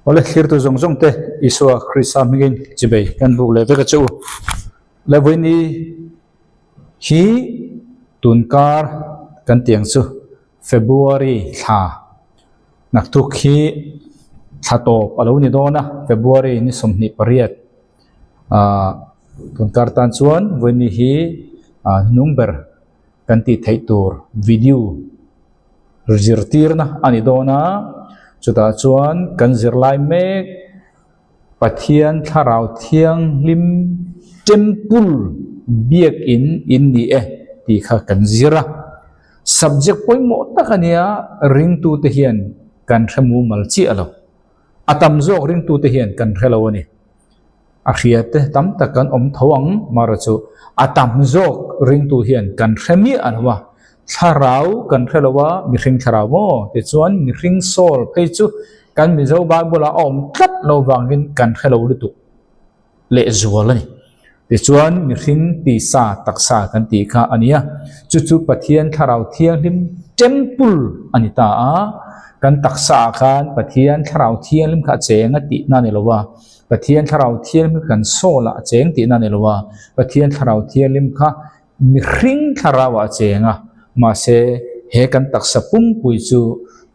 Oleh khir tu zong zong te Isua Krista mingin jibe kan bu le veka chu le ni hi tunkar kan tiang chu February tha nak tu khi thato alo ni dona February ni somni pariat tunkar tan chuan ni hi number kan ti thei tur video rijirtir na ani dona chuta chuan kan zirlai mek pathian tharau thiang lim temple biak in ni ti kha kan zira subject point mo takania ring tu te hian kan themu malchi alo atam zok ring tu te hian kan thelo ni a khiate tam takan om thawang marachu atam zok ring tu hian kan themi anwa tharau kan thelawa mi hring tharau mo te chuan mi hring sol pe chu kan mi zo Bible om tlat lo wangin kan thelo lutu le zual ni te chuan mi hring ti sa taksa kan ti kha ania chu chu pathian tharau thiang lim temple anita a kan taksa khan pathian tharau thiang lim kha chenga ti na ni lowa pathian tharau thiang lim kan sola cheng ti na ni lowa pathian tharau thiang lim kha mi hring tharawa chenga ma se he kan taksa pum pui chu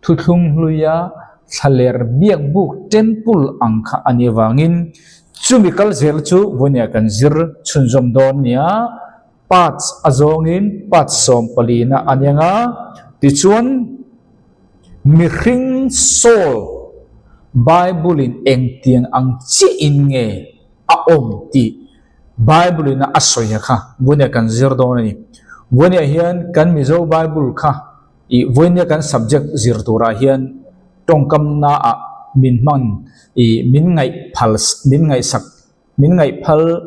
thuthung hluya thaler biak buk temple angkha ani wangin chumikal zel chu vonia kan zir chunjom don nia pats azongin pats som palina anyanga ti chuan mi hring sol Bible in engtiang ang chi in nge a om ti Bible in asoya kha vonia kan zir don ni vonia hian kan mizo Bible kha I vonia kan subject zir tura hian tongkam na a min man I min ngai phal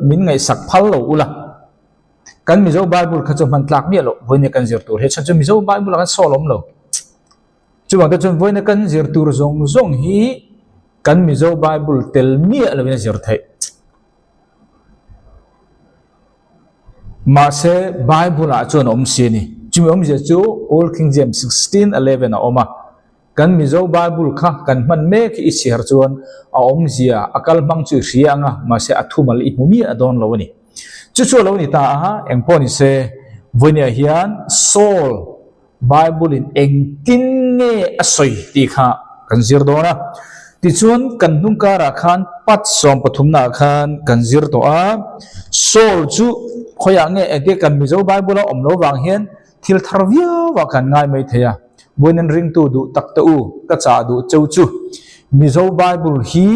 min ngai sak phal lo ula kan mizo Bible kha chu man tlak mi lo vonia kan zir tur he cha chu mizo Bible kan solom lo chu bang ta chu vonia kan zir tur zong zong hi kan mizo Bible tel mi lo na zir thai ma se Bible a chuan om si ni chumi om je chu Old King James 16:11 a oma kan mizo Bible kha kan man me ki isir chuan a om zia akal bang chu rianga ma se athumal I mumi adon lo ni chu chu lo ni ta ha engpon ni se vonia hian Saul Bible in engtin nge asoi ti kha kan zir dona ti chuan kan nungkara khan pat som pathumna khan kan zir to a Saul chu khoya nge ate kan mizo Bible om lo wang hian thil tharvia wa kan ngai mai theya boinen ring tu du tak ta u ka cha du chau chu mizo Bible hi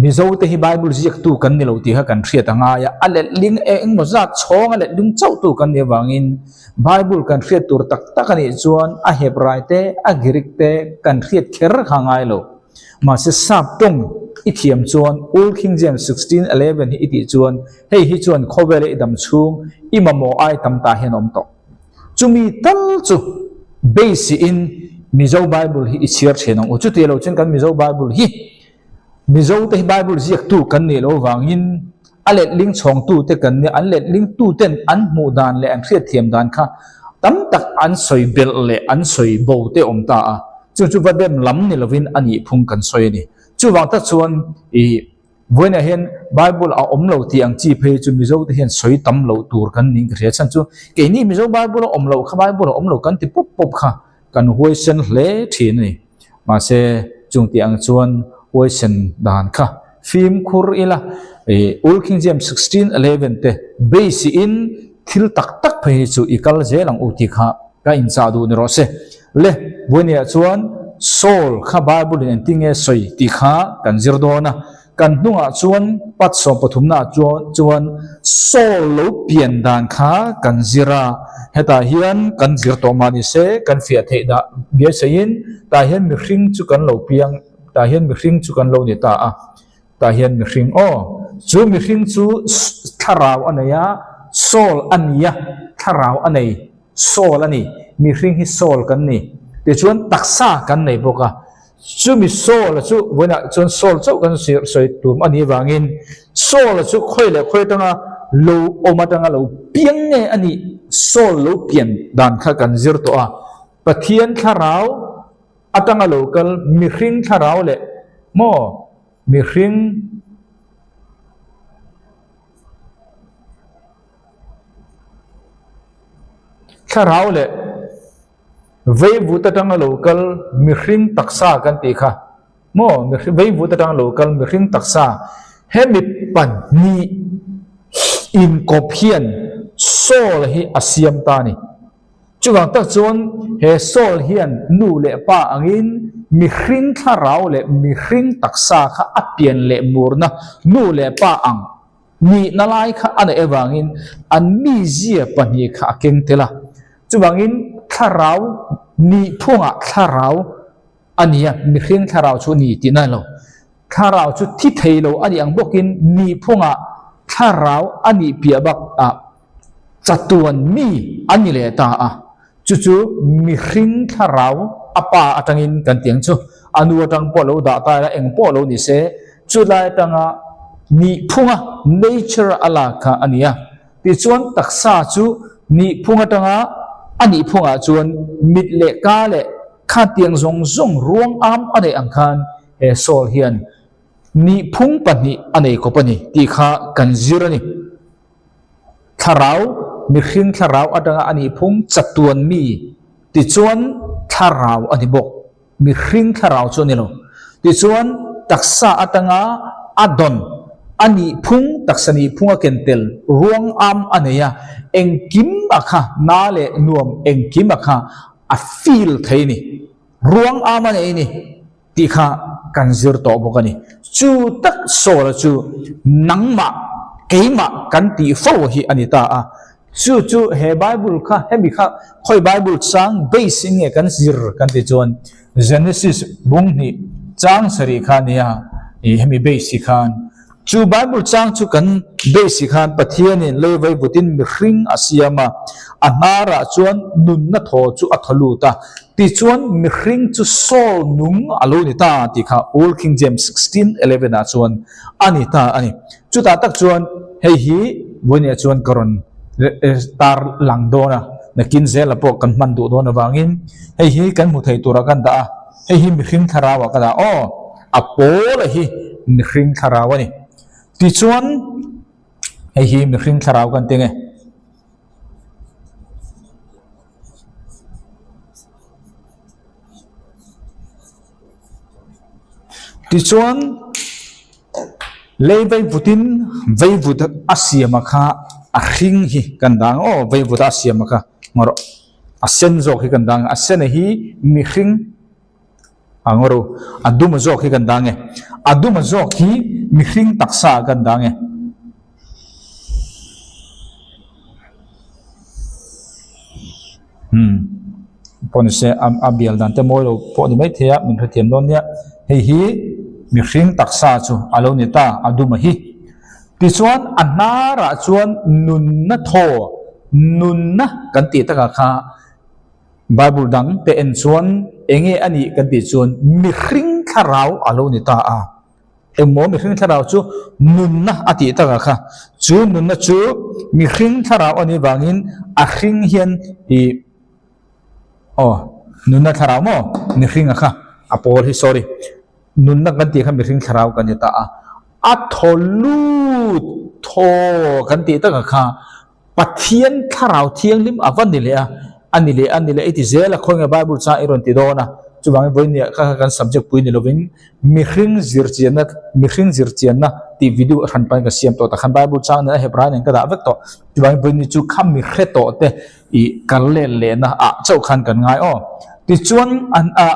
mizo te hi Bible ziak tu kan ni lo ti ha kan thriat anga ya ale ling eng mo za chong ale dung chau tu kan ni wangin Bible kan thriat tur tak tak ani chuan a Hebrai te a Greek te kan thriat kher khangai lo ma se sap tong ithiam chuan Old King James 16:11 hi iti chuan hei hi chuan khowele idam chung imamo ai tam ta hen om to chumi tal chu base in mizo Bible hi ichir thenong uchu te lo chen kan mizo Bible hi mizo te Bible ziak tu kan ni lo wangin alet ling chong tu te kan ni anlet ling tu ten an mu dan le an khriat thiam dan kha tam tak an soi bel le an soi bo te om ta a chu vadem lam ni lovin ani phung kan soi ni chu wang ta chuan I voina hian Bible a om lo ti ang chi phe chu mizo te hian soi tam lo tur kan ning khria chan chu ke ni mizo Bible om lo kha Bible om lo kan ti pop pop kha kan huai sen hle thi ni ma se chung ti ang chuan huai sen dan kha phim khur ila Old King James 16:11 te base in thil tak tak phe chu ikal zelang uti kha ka in cha du ni ro se le vonia chuan Saul kha Bible in tinge soi ti kha kan zir dona kan hnunga chuan pat som pathumna chuan Saul lo pian dan kha kan zira heta hian kan zir to mani se kan fia the da bia sein ta hian mi hring chu kan lo piang ta hian mi hring chu kan lo ni ta a ta hian mi hring o chu mi hring chu tharau anaya Saul ania tharau anei Saul ani mi hring hi Saul kan ni te chuan taksa kan nei boka chu mi Saul chu wena chuan Saul chu kan sir soi tum ani wangin Saul chu khoi le khoi tanga lo omatanga lo piang nge ani Saul lo pian dan kha kan zir to a pathian tharau atanga local mi hring tharau le mo mi hring tharau le vei vuta tang local mi hring taksa kan ti kha mo mi vei vuta tang local mi hring taksa he mi pan ni in kopian sol hi asiam ta ni chuang tak chon he sol hian nu le pa angin mi hring tharau le mi hring taksa kha apian le murna nu le pa ang ni nalai kha an ewangin an mi zia pani kha keng tela chuwangin tharau ni phunga tharau ania mi hring tharau chu ni tina lo tharau chu thi theilo ani ang bokin ni phunga tharau ani piabak a chatuan mi ani le ta a chu mi hring tharau apa atangin kan tiang chu anu atang polo da ta la eng polo ni se chu lai tanga ni phunga nature ala kha ania ti chuan taksa chu ni phunga tanga ani phunga chuan mit le ka le kha tiang zong zong ruang am ane ang khan e sol hian ni phung pani ane ko pani ti kha kan zirani tharau mi hring tharau atanga ani phung chatuan mi ti chuan tharau ani bok mi hring tharau chu ni lo ti chuan taksa atanga adon ani phung taksani phunga kentel ruang am aneya engkim akha na le nuam engkim akha a feel thaini ruang am ane ni ti kha kanzir to bokani chu tak sol chu nangma keima kan ti fo hi anita a chu he bible kha he mi kha khoi bible chang basing e kan zir kan ti chon genesis bung ni chang sari kha nia e hemi basic khan chu bible chang chu kan basic khan pathian in lewai butin mi hring asiama anara chuan nun na tho chu athalu ta ti chuan mi hring chu sol nung alo ni ta ti kha old king james 16:11 a chuan ani ta ani chu ta tak chuan hei hi vonia chuan karon tar langdona na kinzel apo kan man du do na wangin hei hi kan mu thei tura kan da hei hi mi hring tharawa ka da o apol hi mi hring tharawa ni ti chuan hei hi mi hring tharaw kan tenge ti chuan levei vutin vei vut asiama kha a hring hi kan dang o vei vut asiama kha ngoro asen zok hi kan dang asen hi mi hring angoro aduma zok hi kan dang e aduma zok hi mi hring taksa kan dang e pon se abial dan te molo po ni mai thea min thethiam don nia hei hi mi hring taksa chu alo ni ta aduma hi ti chuan anara chuan nun na tho nun na kan ti taka kha bible dang te en chuan enge ani kan ti chuan mi hring tharau alo ni ta a emo mi hring tharau chu nun na ati taka kha chu nun na chu mi hring tharau ani wangin a hring hian i nun na tharau mo mi hring a kha apol hi sorry nun na kan ti kha mi hring tharau kan ta a atholu tho kan ti taka kha pathian tharau thiang lim avan ni le a ani le iti zela khonga bible cha iron ti dona chuwang voinia kha kan subject puini loving mi hring zirchian na ti video ran pan ka siam to ta khan bible cha na hebran en ka da vek to chuwang voini chu kham mi kheto te i kalle le na a chau khan kan ngai o ti chuan an a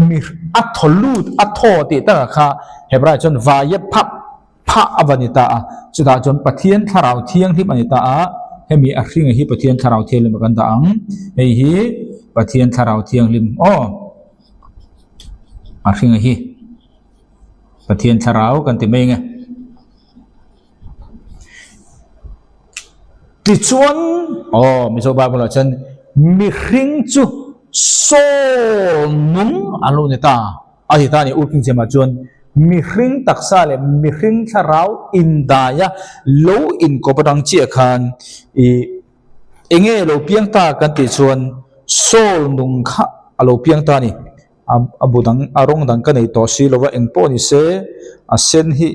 mi atholut atho ti ta kha hebra chon vaya phap pha avanita a chuda chon pathian tharau thiang hip anita a hemi a hring hi pathian tharau thiang lim kan da ang hei hi pathian tharau thiang lim a hring hi pathian tharau kan ti mai nge ti chuan mi so ba la chen mi hring chu so nung alo ni ta a hi ta ni ulking chema chuan mi hring taksa le mi hring tharau indaya lo in ko padang chi khan i enge lo piang ta kan ti chuan sol nung kha alo piang ta ni abudang arong dang ka nei to si lova engpo ni se a sen hi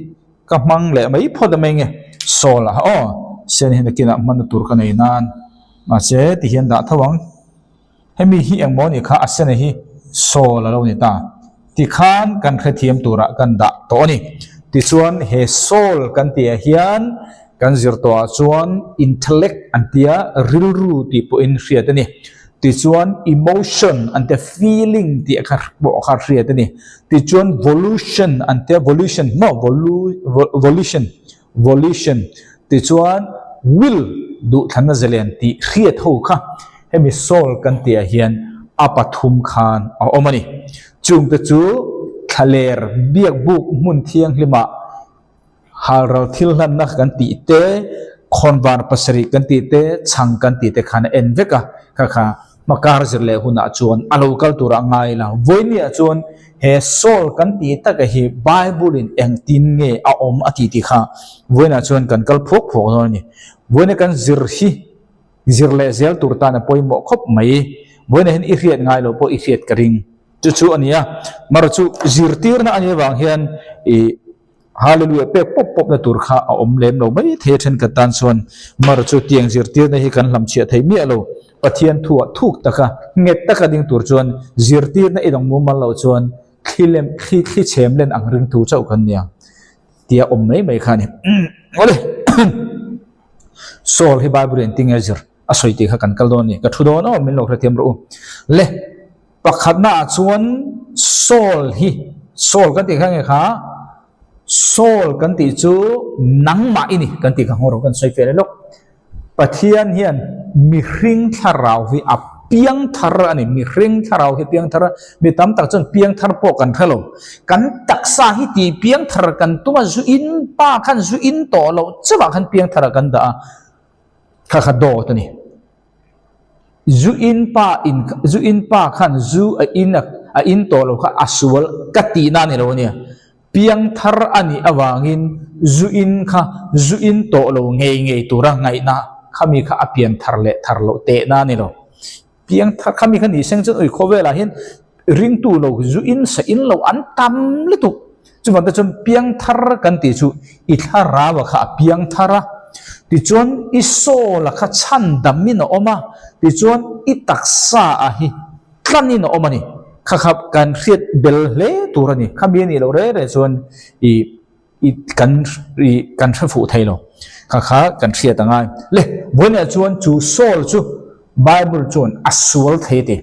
ka mang le mai phoda menge sola o sen hi nakina man tur ka nei nan ma che ti hian da thawang hemi hi engmo ni kha asen hi sola lo ni ta ti khan kan kha thiam tura kan da to ni ti chuan he soul kan ti hian kan zir to chuan intellect antia rilru ti po in hriat ani ti chuan emotion ante feeling ti akhar bo akhar hriat ani ti chuan volition ante volition no volition ti chuan will du thana zelen ti hriat ho kha hemi soul kan ti hian apathum khan a omani chung te chu thaler biak buk mun thiang hlima halral thil hlan na kan ti te khonwan pasari kan ti te chang kan ti te khan en veka kha makar zirle huna chuan alokal tura ngai la voinia chuan he soul kan ti ta ka hi bible in eng tin nge a om ati ti kha voina chuan kan kal phok phok no ni voina kan zir hi zirle zel turta na poimo khop mai voina hin i riat ngai lo po i riat karing chu ania mar chu zirtir na ani wang hian i hallelujah pe pop pop na tur kha a om lem lo mai the then ka tan chuan mar chu tiang zirtir na hi kan lam chia thei mi alo pathian thua thuk taka nget taka ding tur chuan zirtir na idong mumal lo chuan khilem khi chem len ang ring thu chau kan nia tia om mai khani ole sol hi bible en ting azir asoi ti kha kan kal don ni ka thu don o min lo khratiam ro le pakhatna chuan sol kan ti kha nge kha sol kan ti chu nangma ini kan ti ka ngoro kan soi fele lok pathian hian mi hring tharau hi a piang thar ani mi hring tharau hi piang thar mi tam tak chon piang thar po kan thalo kan taksa hi ti piang thar kan tuma zu in pa khan zu in to lo chawa khan piang thar kan da kha do tani zu in pa khan zu a in to lo kha aswal katina ni lo nia piang thar ani awangin zu in to lo ngei tura ngai na khami kha apian thar lo te na ni lo piang thar khami kha ni seng chon oi khowela hin ring tu lo zu in sa in lo an tam le tu chuman ta chon piang thar kan ti chu i thara wa kha piang thara ti chon i so la kha chan dam mi no oma ti chon i taksa a hi tlan ni no oma ni kha khap kan khiat bel le turani khami ni lo re chon i kan fu thai lo kha kan khiat angai le vonia chuan chu sol chu bible chuan aswal thei te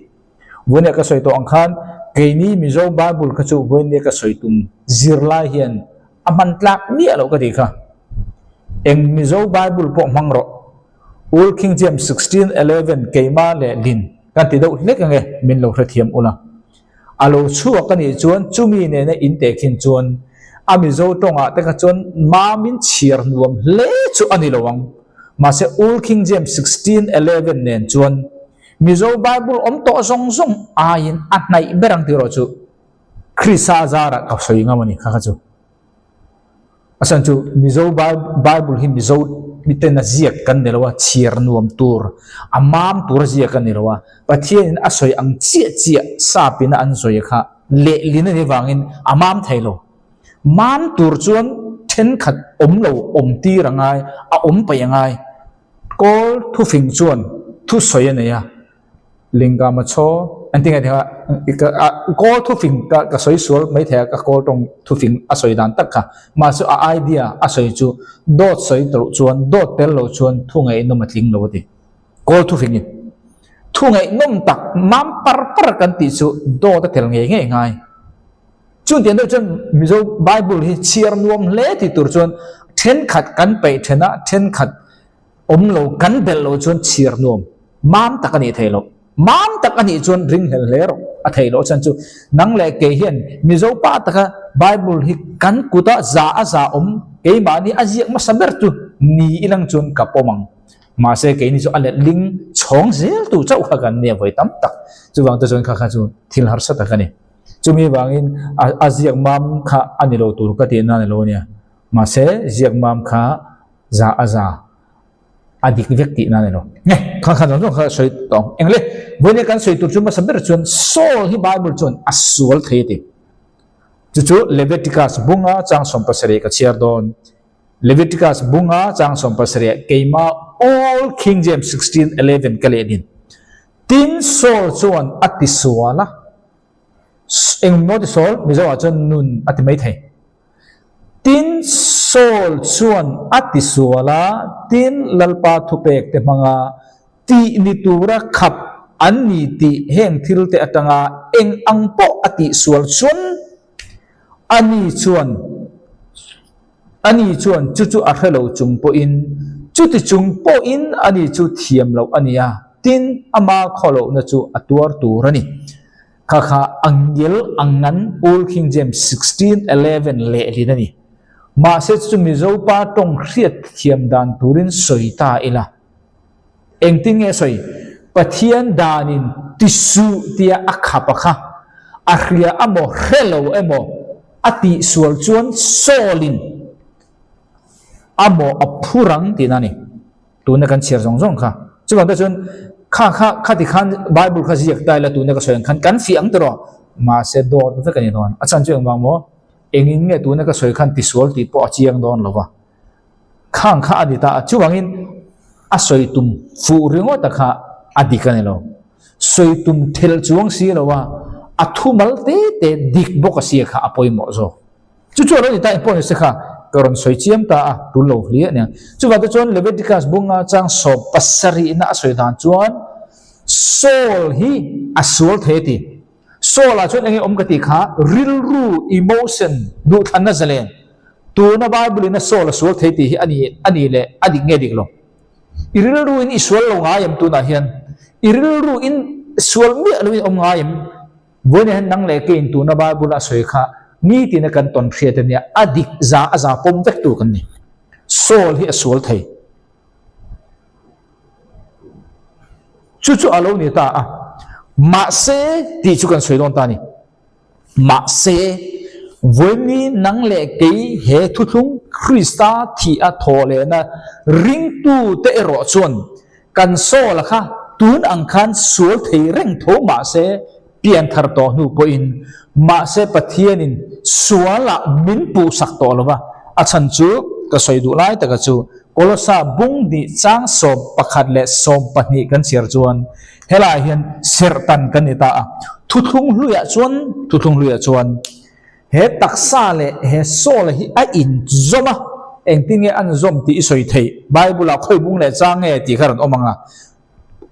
vonia ka soi to angkhan keini mizo bible ka chu vonia ka soi tum zirla hian aman tlak ni alo ka di kha eng mizo bible po mangro old king james 16:11 keima le lin kan ti do nek nge min lo hrathiam ula alo chu ka ni chuan chumi ne na in te khin chuan amizo tonga te ka chon mamin chiar nuam le chu ani lowang ma se old king james 16:11 nen chuan mizo bible om to zong ain atnai berang ti ro chu krisa zara ka soi ngamani kha chu asan chu mizo bible hi mizo mitena ziak kan nelawa chiar nuam tur amam tur ziak kan nelawa pathian asoi ang chia sapina an soi kha le lina ni wangin amam thailo mam tur chuan then khat om ti rangai a om payangai kol thu fing chuan thu soya ne ya linga ma cho antinga de kol thu fing ka soi sual mai the ka kol tong thu fing a soi dan tak kha ma su a idea a soi chu dot soi tro chuan dot tel lo chuan thu ngai no matling lo ti kol thu fing thu ngai nom tak mam par kan ti chu do ta tel ngai chun tian do chun mizo bible hi chiar nuam le ti tur chuan then khat kan pe thena then khat om lo kan bel lo chuan chiar nuam mam takani thelo mam takani chuan ring hel ler a thelo chan chu nang le ke hian mizo pa taka bible hi kan kuta za om ke ma ni aziak ma saber tu ni ilang chuan kapomang ma se ke ni chu ale ling chong zel tu chau kha kan ne voi tam tak chuwang ta chuan kha chu thil har sa takani chumi wangin aziak mam kha anilo tur ka ti na lo nia ma se ziak mam kha za adik vekti na nelo nge khan jong kha soi tong engle boine kan soi tu chuma saber chun Saul hi Bible chun asual theti chu Leviticus bunga chang sompasari ka chiar don Leviticus bunga chang sompasari keima all King James 16:11 kaledin tin Saul chuan atisuala eng no ti Saul mi zawa chun nun ati mai thai tin Saul chuan atisuala tin lalpa thupek te manga ti ni tura khap anni ti heng thil te atanga eng angpo ati sual chun ani chuan chu a hello chungpo in chu ti chungpo in ani chu thiam lo ania tin ama kholo na chu atuar turani kha angel angan Old King James 16:11 le linani ma se chu mi zo pa tong khiat thiam dan turin soita ila engting e soi pathian danin tisu tia akhapakha ahria amo hello emo ati sual chuan solin amo aphurang tinani tuna kan chiar jong kha chuan ta chun kha ti khan Bible kha jiak tai la tuna ka soyan khan kan fi ang tro ma se dot ta kan don achan chuang bang mo engin nge tuna ka soi khan ti sual ti po chiang don lova khang kha adita chuwangin a soi tum fu ringo ta kha adikan lo soi tum thel chuang si lowa athumal te dik boka si kha apoi mo zo chu ro ni ta impon se kha karon soi chiam ta a tu lo hlia ne chu wa ta chon Leviticus bunga chang so pasari na soi dan chuan Saul hi asul theti Saul a chon engi omkati kha real ru emotion du thanna zalen tu na Bible na Saul asul theti hi ani le adik nge dik lo iril ru in isual lo ngayam tu na hian iril ru in sual mi alwi om ngayam bone han nang le ke in tu na Bible a soi kha ni ti na kan ton khriat ne adik za pom vek tu kan ni Saul hi asual thei chu alo ni ta a ma se ti chu kan soi don ta ni ma se voni nang le ke he thu thung Krista thi a thole na ring tu te ro chon kan so la kha tun ang khan sual thei reng tho ma se pian thar to nu po in ma se pathianin suala min pu sak to lova achan chu ka soi du lai ta ka chu Kolosa bung di chang som pakhat le som pahni kan chiar chuan hela hian sertan kan ita a thuthung hluya chuan he taksa le he sol hi a in zoma engtinge an zom ti isoi thei Bible a khoi bung le chang e ti kharan omanga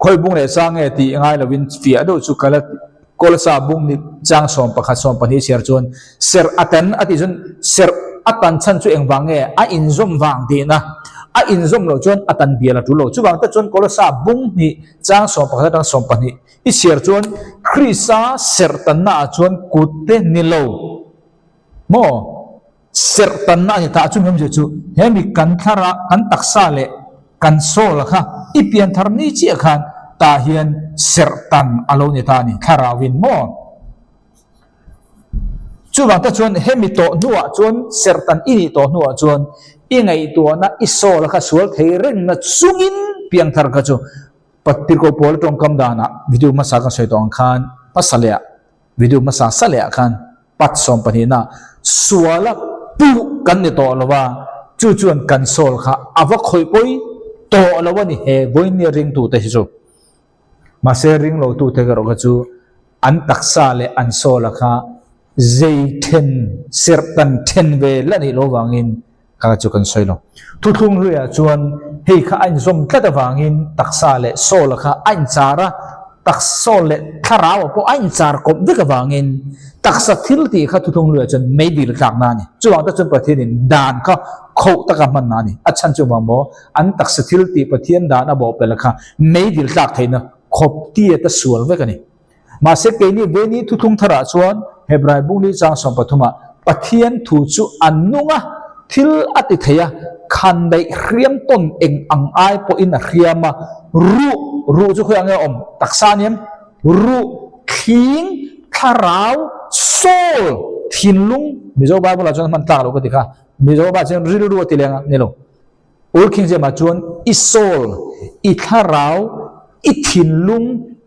khoi bung le chang e ti ngai lovin fia do chu kala Kolosa bung ni chang som pakhat som pahni chiar chuan ser atan ati jun ser atan chan chu engwange a in zom wang ti na a in zom lo chuan atan biala tu lo chuwang ta chuan Kolosa bung ni chang som pakhat tang som pahni i chiar chuan Krista sertan na chuan kutte ni lo mo sertan na ta chu mem chu hemi kan thara kan taksa le kan sol kha ipian thar ni chi khan ta hian sertan alo ni ta ni tharawin mo chuwang ta chuan hemi to nuwa chuan sertan ini to nuwa chuan ingai to na isol kha sual thei reng na chungin piang thar ka chu patir ko pol tong kam dana video ma sa ka soi tong khan pasalya video ma sa salya khan pat som pani na suala pu kan ni to lawa chu chuan kan sol kha awa khoi poi to lawa ni he boin ni ring tu te hi chu ma se ring lo tu te ka ro ka chu an taksa le an sol kha zai ten sertan ten ve la ni lo wangin ka chu kan soi lo thu thung hluya chuan hei kha an zom tlata wangin taksa le sol kha an chara taksol le tharaw po an char kop de ka wangin taksa thil ti kha thu thung hluya chuan mei dil tlak na ni chuwang ta chuan pathian in dan kha kho ta ka man na ni achan chu ma mo an taksa thil ti pathian dan a bo pel kha mei dil tlak theina khop ti ta sual ve ka ni ma se ke ni ve ni thu thung thara chuan Hebrai bung ni chang som pathuma pathian thu chu annunga thil ati theya khan dai hriam ton eng ang ai po in a hriama ru chu khoi anga om taksa niam ru thing tharau sol thinlung mizo Bible chuan man ta lo ka tikha mizo ba chen ri ru ti lenga ne lo Old King James chuan I Saul I tharau I thin lung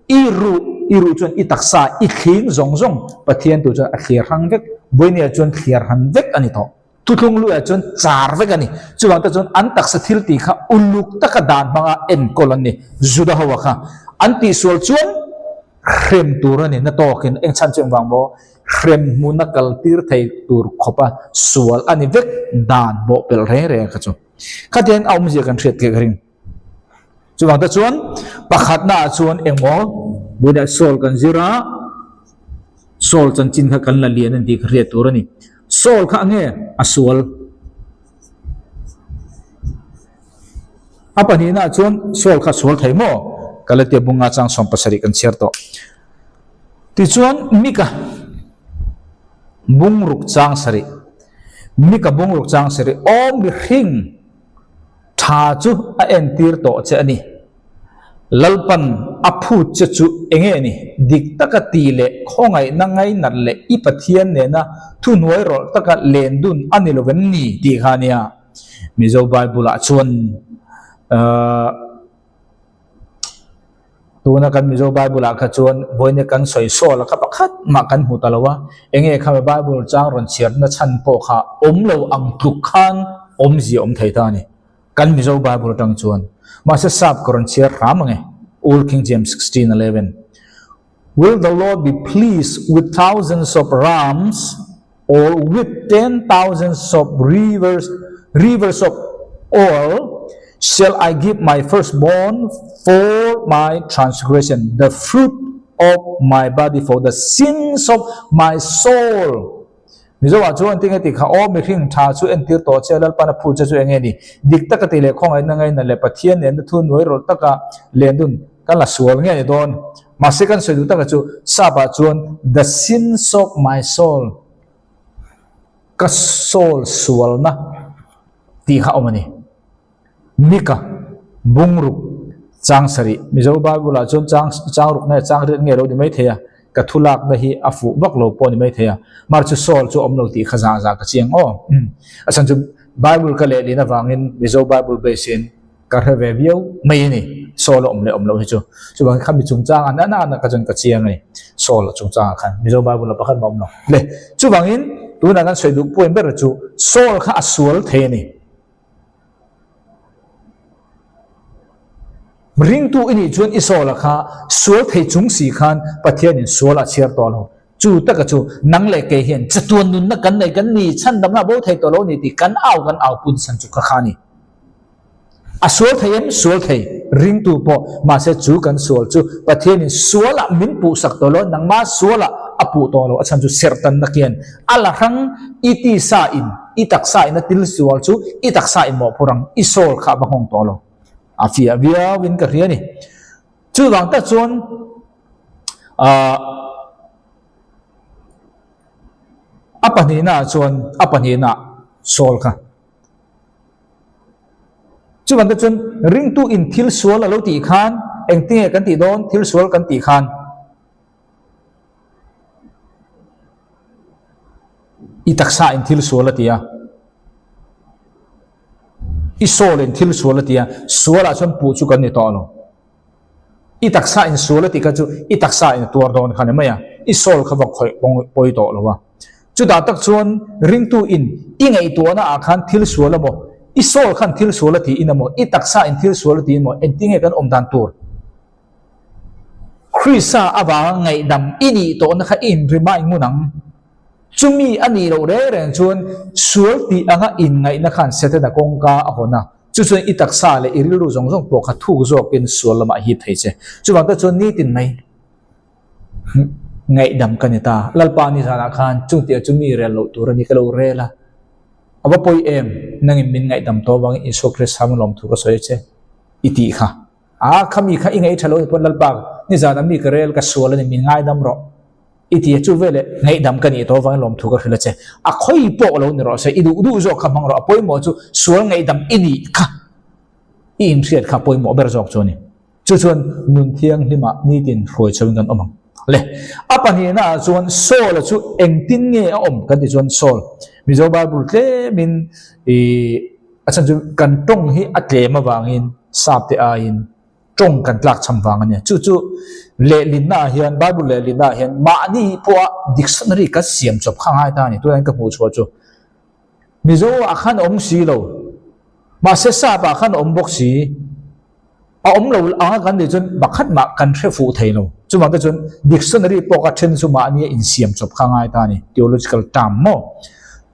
I ru chuan I taksa I thing zong pathian tu chuan a thlir hang vek boinia chuan thlir han vek ani to tutlung lu chuan char vek ani chuwang ta chuan an taksa thil ti kha uluk taka dan manga en kolani juda hawa kha anti sol chuan khrem turani na tokin eng chan cheng wang mo khrem munakal tir thei tur khopa sual ani vek dan bo pel re kha chu khatien aum je kan thret ke garing chuwang ta chuan pakhat na chuan engmo buda sol kan zira sol chan chin kha kan la lian an ti khre turani sol kha nge asual apani na chuan sol kha sol thei mo kalate bunga chang som pasari kan share to ti chuan mika bungruk chang sari om bi hing tha chu a entir to che ani lalpan aphu che chu enge ni dik taka ti le khongai nangai nat le I pathian ne na thu nuai ro taka len dun ani lo ven ni ti khania mizo bible a chuan tuna kan mizo bible a kha chuan boine kan soi so la kha pakhat ma kan hu talawa enge kha bible chang ron chiar na chan po kha lo ang tuk khan ji thei ta ni kan mizo bible tang chuan ma se sap koron chiar ramange Old King James 16:11 Will the Lord be pleased with thousands of rams or with 10,000s of rivers of oil? Shall I give my firstborn for my transgression, the fruit of my body for the sins of my soul? Mizo wa chuan tinga ti kha o mi hring tha chu en tir to chelal pana phu chu enge ni dik taka ti le khong ai na ngai na le pathian ne thu noi rol taka len dun kan la sual nge ni don ma se kan soidu taka chu sa ba chuan the sins of my soul ka soul sual na ti kha omani mika bungruk chang sari mizo bible chuan chang ruk na chang ri nge ro di mai theya ka thulak na hi afu bak lo po ni mai theya mar chu sol chu omlo ti khaza za ka chiang o asan chu bible ka le lina wangin mizo bible basin ka reve view mai ni sol omlo hi chu bang kham chung chang an na ka jon ka chiang ni sol chung chang khan mizo bible pa khan mom no le chu wangin tu na kan soi du point ber chu sol kha asual the ni ring tu ini chuan isola kha sual thei chung si khan pathian in sual a chiar to lo chu taka chu nang le ke hian chatuan nun na kan nei kan ni chan dam na bo thei to lo ni ti kan au pun san chu kha khani a sual thei ring tu po ma se chu kan sual chu pathian in suala min pu sak to lo nang ma suala apu to lo achan chu sertan na kian ala rang iti sa in itak sa in til sual chu itak sa in mo purang isol kha ba hong to lo afia via win ka riani chu wang ta chuan apani na sol kha chu wang ta chuan ring tu in thil sual lo ti khan eng ti kan ti don thil sual kan ti khan I taksa in thil sual tia isol in thil sual tia suala chon pu chu kan ni to lo I taksa in sual ti ka chu I taksa in tur don khan maya isol kha bak khoi poi to lo wa chu da tak chuan ring tu in ingai to na a khan thil sual mo isol khan thil sual ti in mo I taksa in thil sual ti mo en tinge kan om dan tur Krisa awa ngai dam ini to na kha in rimai ngunang chumi ani lo re reng chuan sual ti anga in ngai na khan sete da kongka a hona chu chuan I taksa le irilu zong po kha thu zo kin sual lama hi thei che chu wang ta chuan ni tin mai ngai dam kanita lalpa ni sala khan chung ti chumi re lo tur ni ka lo re la aba poi em nang min ngai dam to wang I so kres sam lom thu ka soi che iti kha a khami kha ingai thalo pon lalpa ni za mi ka rel ka sual ni min ngai dam ro iti chu vele ngai dam kani to wang lom thu ka khila che a khoi po lo ni ro se idu zo khamang ro poi mo chu sual ngai dam ini kha in riat kha poi mo ber jok choni chu chuan nun thiang lima ni tin hroi chawin kan omang le apani na chuan sol chu engtin nge a om kan ti chuan sol mizo bible tle min asan chu kan tong hi atle ma wangin sap te a in tong kan tlak cham wang ania chu le lin na hian bible le lin na hian ma ni po dictionary ka siam chop khang hai ta ni tu an ka mu chu chu mizo akhan om si lo ma se sa ba khan om bok si a om lo anga kan de chun bakhat ma kan thre fu thei lo chu ma ta chun dictionary po ka then chu ma ni in siam chop khang hai ta ni theological term mo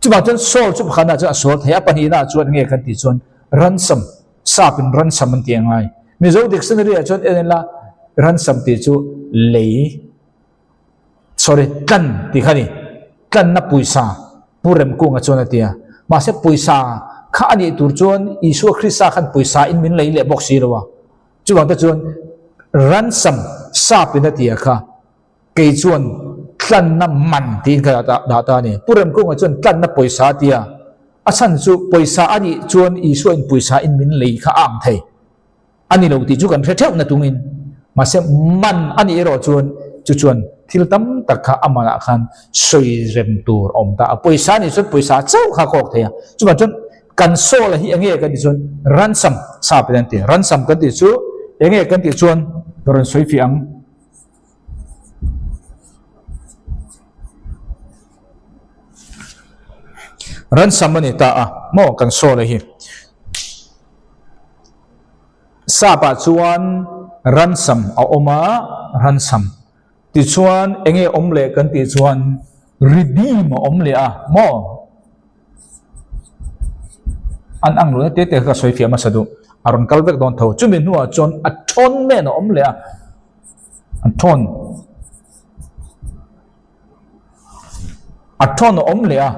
chu ma chun sol chu khana chu sol thaya pani na chu nge kan ti chun ransom sapin ransom an tiang ai mizo dictionary a chun en la ransom ti chu lei sorry kan ti khani kan na puisa purem ku nga chon atia ma se puisa kha ani tur chon isu khrista khan puisa in min lei le bok si lo wa chu wang ta chon ransom sapin atia kha ke chon tlan na man ti ka da ta ni purem ku nga chon tlan na puisa tia asan chu puisa ani chon isu in puisa in min lei kha am thei ani lo ti chu kan theu na tungin ma se man ani ro chuan chu chuan thil tam tak kha amana khan soi rem tur om ta poisa ni chuan poisa chau kha kok thea chu ma chuan kan so la hi ange kan ti chuan ransom sa pen ti ransom kan ti chu ange kan ti chuan ron soi fi ang ransom ni ta mo kan so la hi sa pa chuan ransom a oma ransom ti chuan enge omle kan ti chuan redeem omle a mo an ang lu te ka soi fiam asadu aron kalbek don tho chumi nuwa chon atonement omle a aton omle a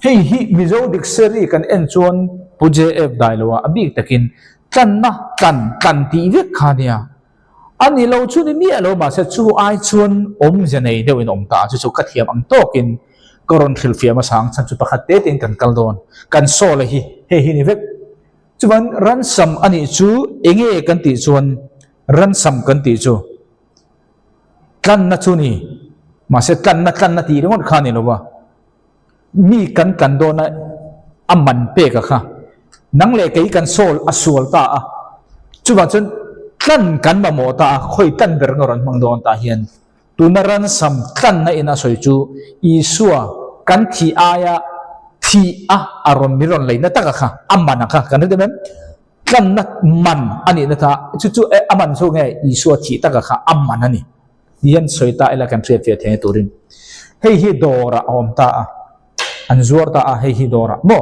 hei hi mizo dictionary kan en chuan puje ef dailowa abik takin kan ti vek khania ani lo chu ni mi alo ma se chu ai chun om janei deu in om ta chu ka thiam ang tokin koron thil fiam asang chan chu pakhat te tin kan kal don kan so la hi ni vek chuan ransom ani chu enge kan ti chuan ransom kan ti chu kan na chu ni ma se kan na ti rongon khani lo wa mi kan do na amman pe ka kha nang le kai kan sol asol ta a chuwa chun kan ma mo ta khoi tan ber ngoron mang don ta hian tunaran sam na ina soi chu isua kan thi aya thi a aron miron leina ta kha amana kha kan de mem na man ani na ta chu aman so nge isua thi ta kha amman ani hian soi ta ela kan thre fe the turin hei hi dora om ta a an zuar ta a hei hi dora mo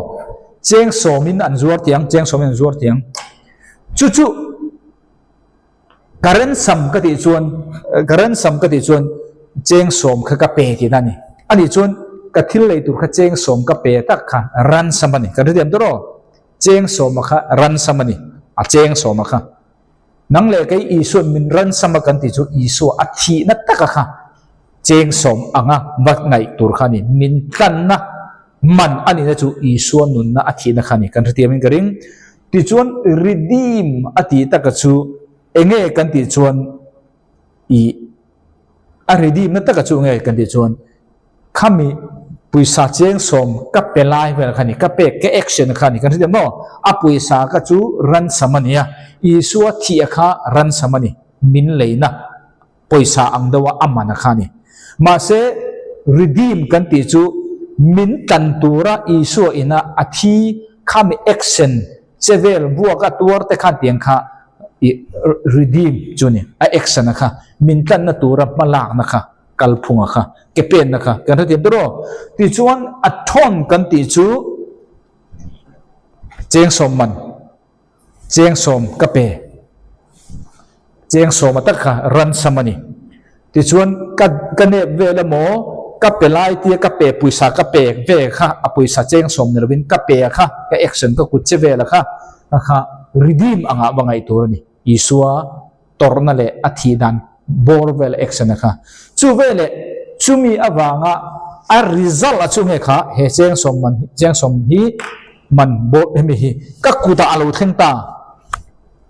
cheng somin an zuar tiang chu karen sam ka ti chuan cheng som kha ka pe ti nani ani chuan ka thil lei tur kha cheng som ka pe tak kha ran samani ka riam to ro cheng som kha ran samani a cheng som kha nang le kai isun min ran sama kan ti chu isu a thi na tak kha cheng som anga mak ngai tur khani min kan na man ani na chu isuan nun na athi na khani kan riam garing ti chuan redeem ati taka chu enge kan ti chuan a redeem na taka chu nge kan ti chuan khami puisa cheng som ka pelai vel khani ka pe ke action khani kan riam no a puisa ka chu ran samania isua thi kha ran samani min leina puisa angdawa amana khani ma se redeem kan ti chu min tantura isua ina athi khami action chevel buaka tuar te khan tiang kha redeem chuni a action kha min tan na tura malak na kha kalphunga kha kepen na kha kan thiam dro ti chuan athon kan ti chu cheng som man cheng som ka pe cheng som ta kha ran samani ti chuan ka ne vela mo ka pe lai ti ka pe puisa ka pe ve kha a puisa cheng som nerwin ka pe kha ka action ka kut che vela kha redeem anga bangai tur ni isua torna le athi dan bor vel action kha chu vele chumi awanga a result a chunge kha he cheng som hi man bo emi hi ka kuta alo thengta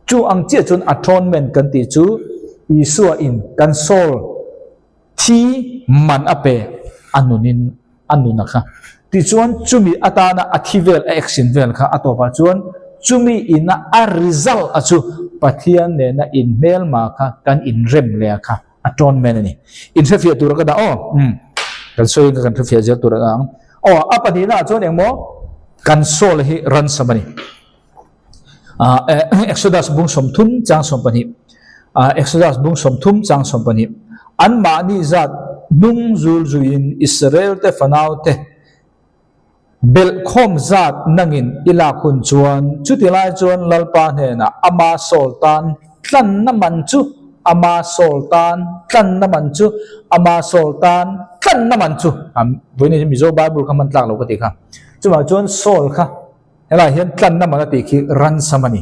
chu ang che chun atonement kan ti chu isua in console thi man ape anunaka ti chuan chumi atana athivel action vel kha atopa chuan chumi ina a result achu pathian ne na in mel ma kha kan in rem le kha aton men ani in fe tur ka da kan soi kan fe je tur ang apani na chuan engmo kan sol hi ran samani Exodus bung som thum chang som pani Exodus bung som thum chang som pani an ma ni zat nung zul zuin Israel te fanau te bel khom zat nangin ila khun chuan chutilai chuan lalpa he na ama soltan tlan na man chu ama soltan tlan na man chu ama soltan tlan na man chu voini mizo bible khaman tlak lo ka ti kha chuma chuan sol kha ela hian tlan na man ti khi ran samani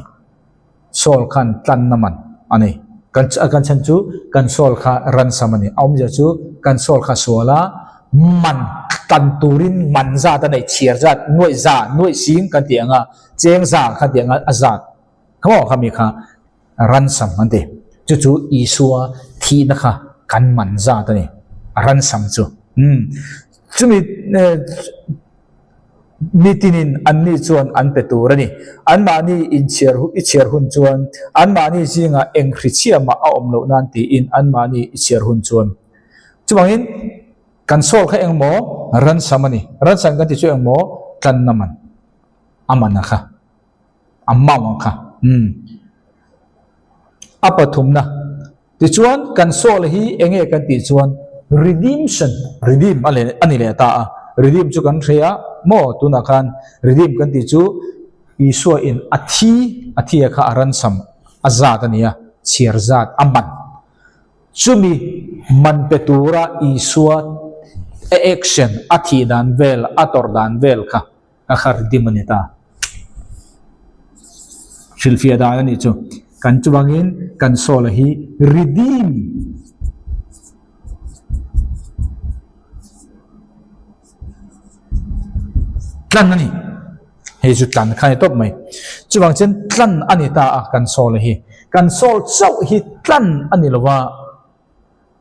sol khan tlan na man ani kan chan chu kan sol kha ran samani om ja chu kan sol kha sola man kan turin man za ta nei chiar za nuai sing kan tianga cheng za kha tianga azat kamo khami kha ran sam ante chu isua thi na kha kan man za ta ni ran sam chu chumi mitinin anni chuan an peturani an mani in chiar hun chuan an mani jinga engkhrichia ma a omlo nan ti in an mani chiar hun chuan chumangin kan sol kha engmo ran samani ran sang kan ti chu engmo kan naman amana kha amawang kha apathumna ti chuan kan sol hi enge kan ti chuan redemption redeem ani le ta redeem chu kan thria mo tuna khan redeem kan ti chu isua in athi kha aran sam azat ania chiar zat aman chumi man petura isua action athi dan vel ator dan vel kha akhar dimanita silfia da ni chu kan chuwangin kan sol hi redeem tlan ani he chu tlan khai top mai chuwang chen tlan ani ta kan sol hi kan sol chau hi tlan ani lawa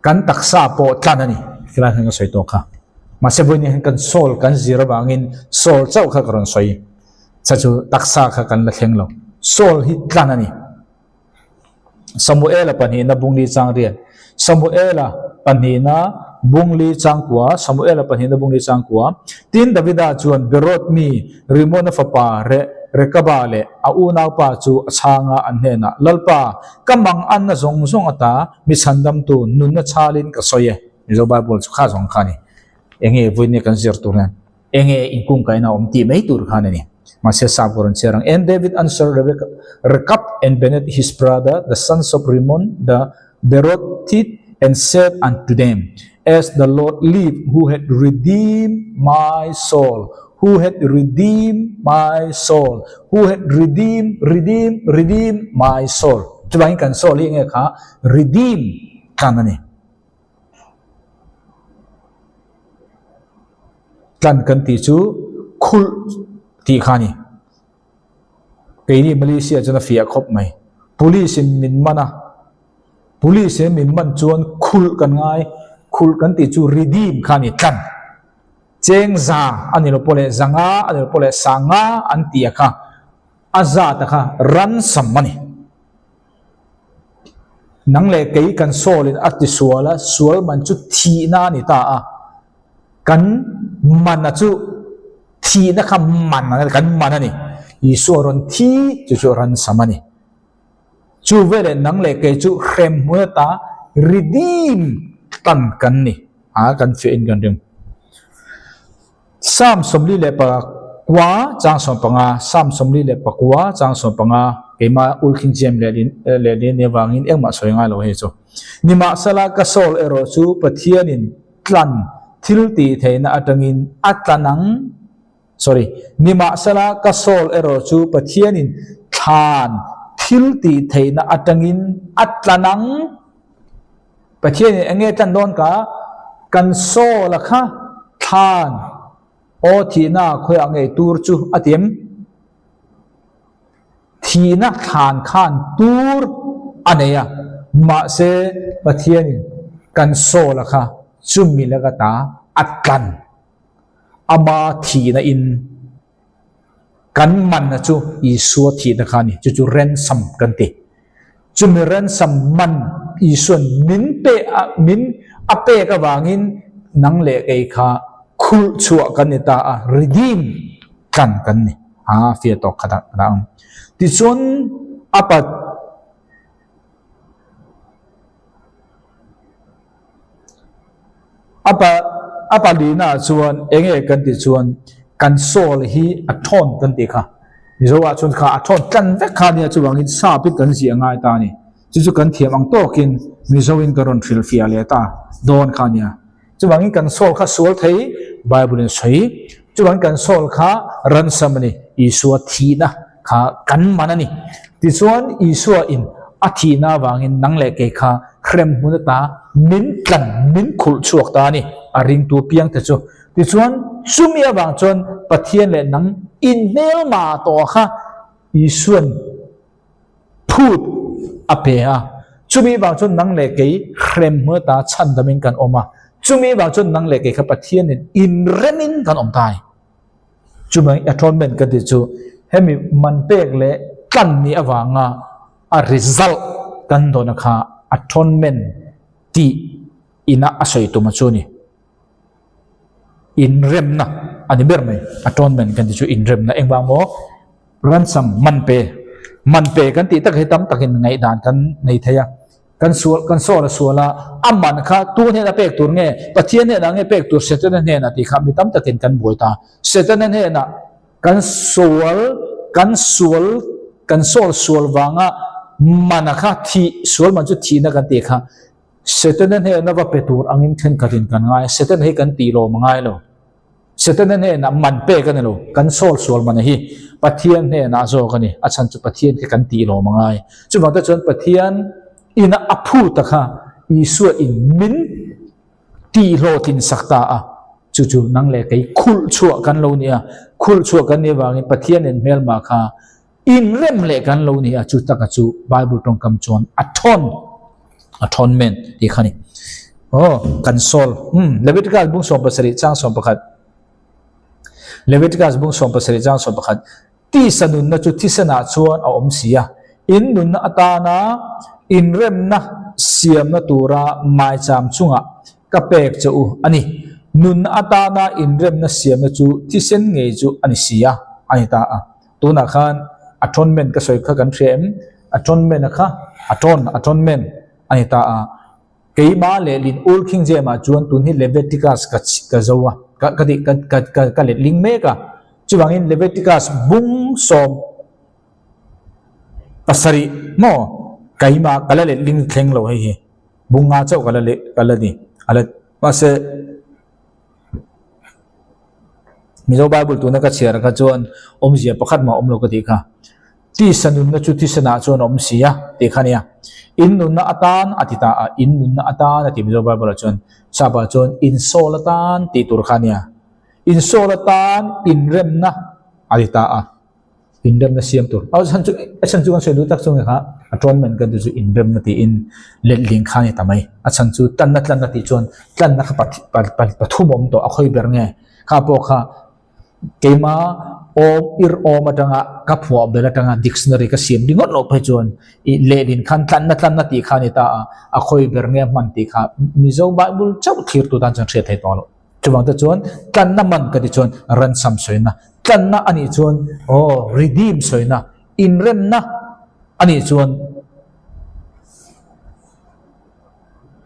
kan taksa po tlan ani kila hang soi to kha ma se boini kan sol kan zira bangin sol chau kha karon soi chachu taksa kha kan la thleng lo sol hi tlan ani Samuel pani na bungli chang rian Samuel pani na bungli chang kwa Samuel pani na bungli chang kwa tin Davida chuan berot mi rimona fapa rekabale a unaw pa chu achanga anhena lalpa kamang an na zong ata mi sandam tu nun na chalin ka soye mizo bible chu kha zong khani enge voine kan zir turan enge ingkung kaina omti mai tur khani ni masya saburon serang and David answered Rekab and Benet his brother the sons of Rimmon the Berothite and said unto them as the Lord live who had redeemed my soul who had redeemed my soul who had redeemed my soul chubain kan soul hi nge kha redeem kanani kan ti chu khul ti khani keini Malaysia chana fia khop mai police min man chuan khul kan ngai khul kan ti chu redeem khani tlan cheng za ani lo pole zanga ani lo pole sanga antia kha azat kha ran sammani nang le kei kan solin ati suala sual man chu thi na ni ta kan man chu thi na kha man kan man ani isuaron thi chu ran samani chu vele nang le kei chu khem mu ta redeem tan kan ni kan fe in kan ding Sam somli le pa kwa chang som panga sam somli le pa kwa chang som panga kema ulkin jem le ne wangin engma soinga lo he chu nima sala ka sol ero chu pathianin tlan thilti theina atangin atlanang nima sala ka sol ero chu pathianin than thilti theina atangin atlanang pathianin enge tan don ka kan sol kha than o thina khoi angai tur chu atim thina khan khan tur aneya ma se pathian kan sola kha chumi laga ta atlan อามาทีนะอินกันมันนะจูอีสัวทีนะคานี่จูเรนซัมกันติจูมีเรนซัมมันอีส่วนมินเปะมินอเปะกวางินนังเล็กไอ้ข้าคุลชัวกันนี่ตารีดีมกันนี่เฟียตอกขนาดนั้นที่ส่วนapa di na chuan enge kan ti chuan kan sol hi a thon kan ti kha mi zo wa chuan kha a thon kan ve kha ni chuwang in sa pi kan si angai ta ni chu kan thiam ang to kin mi zo in karon thil fia le ta don kha nia chuwang in kan sol kha sol thei bible in sei chuwang kan sol kha ran sam ni isua thi na kha kan manani ti chuan isua in a thi na wangin nang le ke kha krem mun ta min kan min khul chuak ta ni a ring tu piang te chu ti chuan chumi awang chuan pathian le nang in nel ma to kha isuan phut ape a chumi awang chuan nang le ke krem mu ta chan damin kan oma chumi awang chuan nang le ke kha pathian in remin kan om tai chumai atonement ka ti chu hemi man pek le kan ni awanga a result kan do na kha atonement ti ina asoi tu machuni in rem na ani ber mai atonement kan ti chu in rem na engwang mo ransom man pe kan ti tak hitam takin ngai dan kan nei thaya kan suala amman kha tu ne na pek tur nge pathian ne na nge pek tur setan ne na ti kha mi tam takin kan boita setan ne na kan sual wanga manakha thi sual man chu thi na kan ti kha setan ne na va petur angin then katin kan ngai setan he kan ti lo mangai lo setan ne na man pe kan lo kan sual man hi pathian ne na zo kan ni achan chu pathian ke kan ti lo mangai chu ma ta chon pathian ina aphu ta kha isu in min ti lo tin sakta a chu nang le kai khul chua kan lo ni a khul chua kan ni wangin pathian en mel ma kha in rem le kan lo ni a chu taka chu bible tong kam chon atonement ti khani kan sol leviticus bung som pasari chang som pakhat leviticus bung som pasari chang som pakhat ti sanun na chu ti sana chuan a om sia in nun na atana in rem na siam na tura mai cham chunga ka pek chu ani nun na atana in rem na siam na chu ti sen nge chu ani sia ani ta a tuna khan atonement ka soi kha kan threm atonement kha atonement ani ta a keima le lin ul king je ma chuan tun hi leviticus ka zowa ka le ling me ka chuwangin leviticus bung som pasari mo kaima kala le ling thleng lo hi bunga chau kala ni ala mase mizo bible tu na ka chiar ka chuan omzia pakhat ma omlo ka ti kha ti sanun na chu ti sana chuan om sia ti khania in nun na atan atita in nun na atan ati mizo bible chuan sapa chuan in solatan ti tur khania in solatan in rem na atita in rem na siam tur san chu kan selu tak chung kha atonement kan chu in rem na ti in let ling khani tamai achan chu tan na ti chuan tan na kha pathum om to akhoi ber nge kha po kha keima om atanga kapwa belatanga dictionary ka sim dingot lo pa chuan I lelin khan tlan na ti khani ta a khoi ber nge man ti kha mizo bible chau thir tu dan chan thre thai to lo chuwang ta chuan tlan na man ka ti chuan ransom soina tlan na ani chuan redeem soina in rem na ani chuan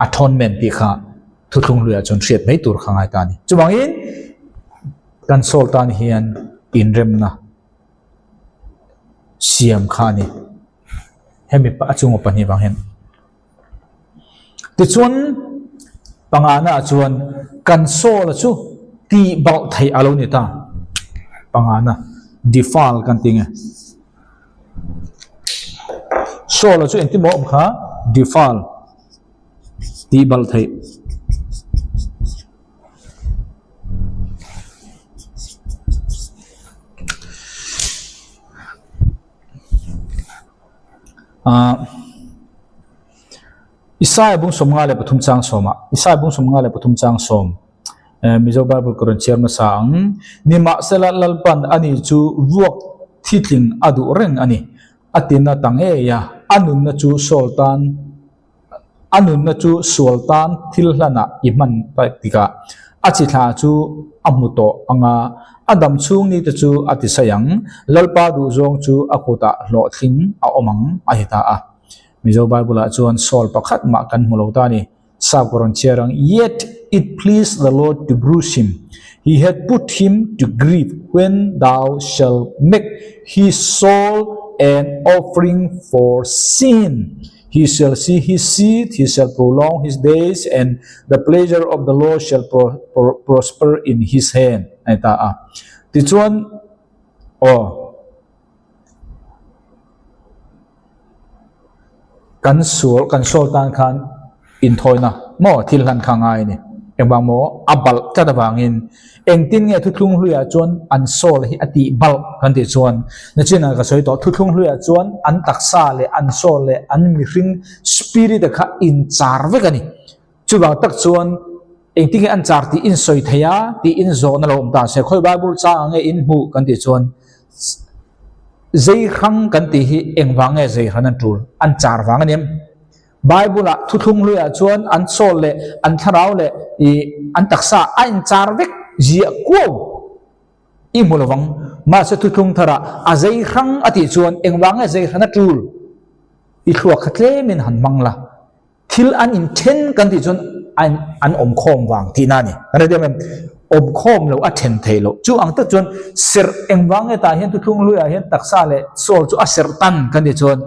atonement ti kha thuthung luya chuan thret mai tur khangai ta ni chuwang in kan soltan hian in rem na siam khani hemi pa achungo pani bang hen ti chuan pangana chuan kan sol chu ti bal thai alo ni ta pangana defile kan tinge sol chu enti mo kha defile ti bal thai Isaiah bung som nga le pathum chang soma Isaiah bung som nga le pathum chang som Mizo Bible Koran Chiam na sang ni ma sela lalpan ani chu vuak thitling adu reng ani atina tange ya anun na chu sultan thilhlana iman patika achitha chu amuto anga adam chung ni te chu atisayang lalpa du zong chu akuta lo thing a omang ahita a Mizo Bible a chuan sol pakhat ma kan mulota ni sa Koran Chiarang yet it pleased the Lord to bruise him. He had put him to grief when thou shalt make his soul an offering for sin. He shall see his seed, he shall prolong his days, and the pleasure of the Lord shall prosper in his hand. Ita a. Tichuan, kan sultan kan in thoina mo thilhan khangai ni engwang mo abal kadawangin engtin nge thuthung hluya chuan an sol hi ati bal kan ti chuan na china ka soi to thuthung hluya chuan an taksa le an sol le an mi hring spirit kha in char ve kani chuwang tak chuan engtin nge an char ti in soi thaya ti in zo na lom ta se khoi bible cha nge in mu kan ti chuan zai khang kan ti hi engwang nge zai hanan tul an char wang anem Bible thuthung hluya chuan an sol le an tharau le I an taksa an char vek zia ko I mulawang ma se thuthung thara a zai khang ati chuan engwang nge zai hana tul I thluak khatle min han mangla thil an in then kan ti chuan an om khom wang ti na ni ana dem om khom lo a then theilo chu ang ta chuan ser engwang nge ta hian thuthung hluya hian taksa le sol chu a ser tan kan ti chuan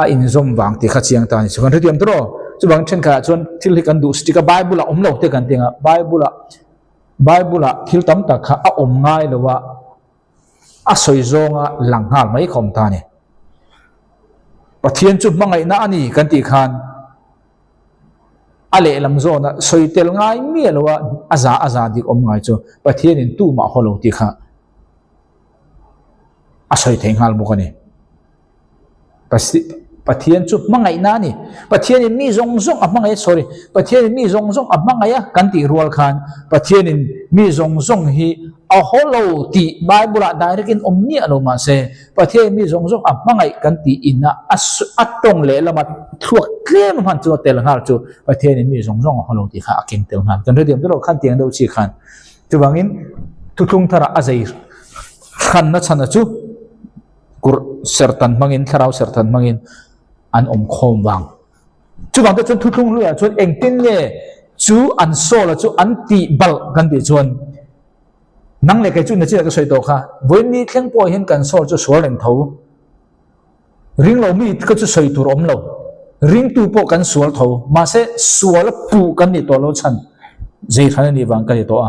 a in zom wang ti kha chiang ta ni chuan retiam tro chu bang then kha chuan thil hi kan du stika Bible om lo te kan tinga Bible thil tam ta kha a om ngai lowa a soi zonga langhal mai khom ta ni pathian chu mangai na ani kan ti khan ale lam zona soi tel ngai mi lowa aza dik om ngai chu pathian in tu ma holo ti kha a soi thengal mo kani pathian chu mangai na ni pathian in mi zong a mangai pathian in mi zong a mangai a kan ti rual khan pathian in mi zong hi a holo ti Bible direct in omni alo ma se pathian mi zong a mangai kan ti ina atong le lama thuak klem han chu tel ngal chu pathian in mi zong a holo ti kha aking tel ngal kan rediam tro khan tiang do chi khan chu bangin thuthung thara azai khan na chana chu kur sertan mangin tharau sertan mangin an om khom wang chu bang ta chun thuthung hluya chun engtin nge chu an sol chu an ti bal kan ti chuan nang le kai chu na chi ka soi to kha voin ni thleng po hin kan sol chu sual leng tho ring lo mi ka chu soi tur om lo ring tu po kan sual tho ma se sual pu kan ni to lo chan zai thana ni wang ka ni to a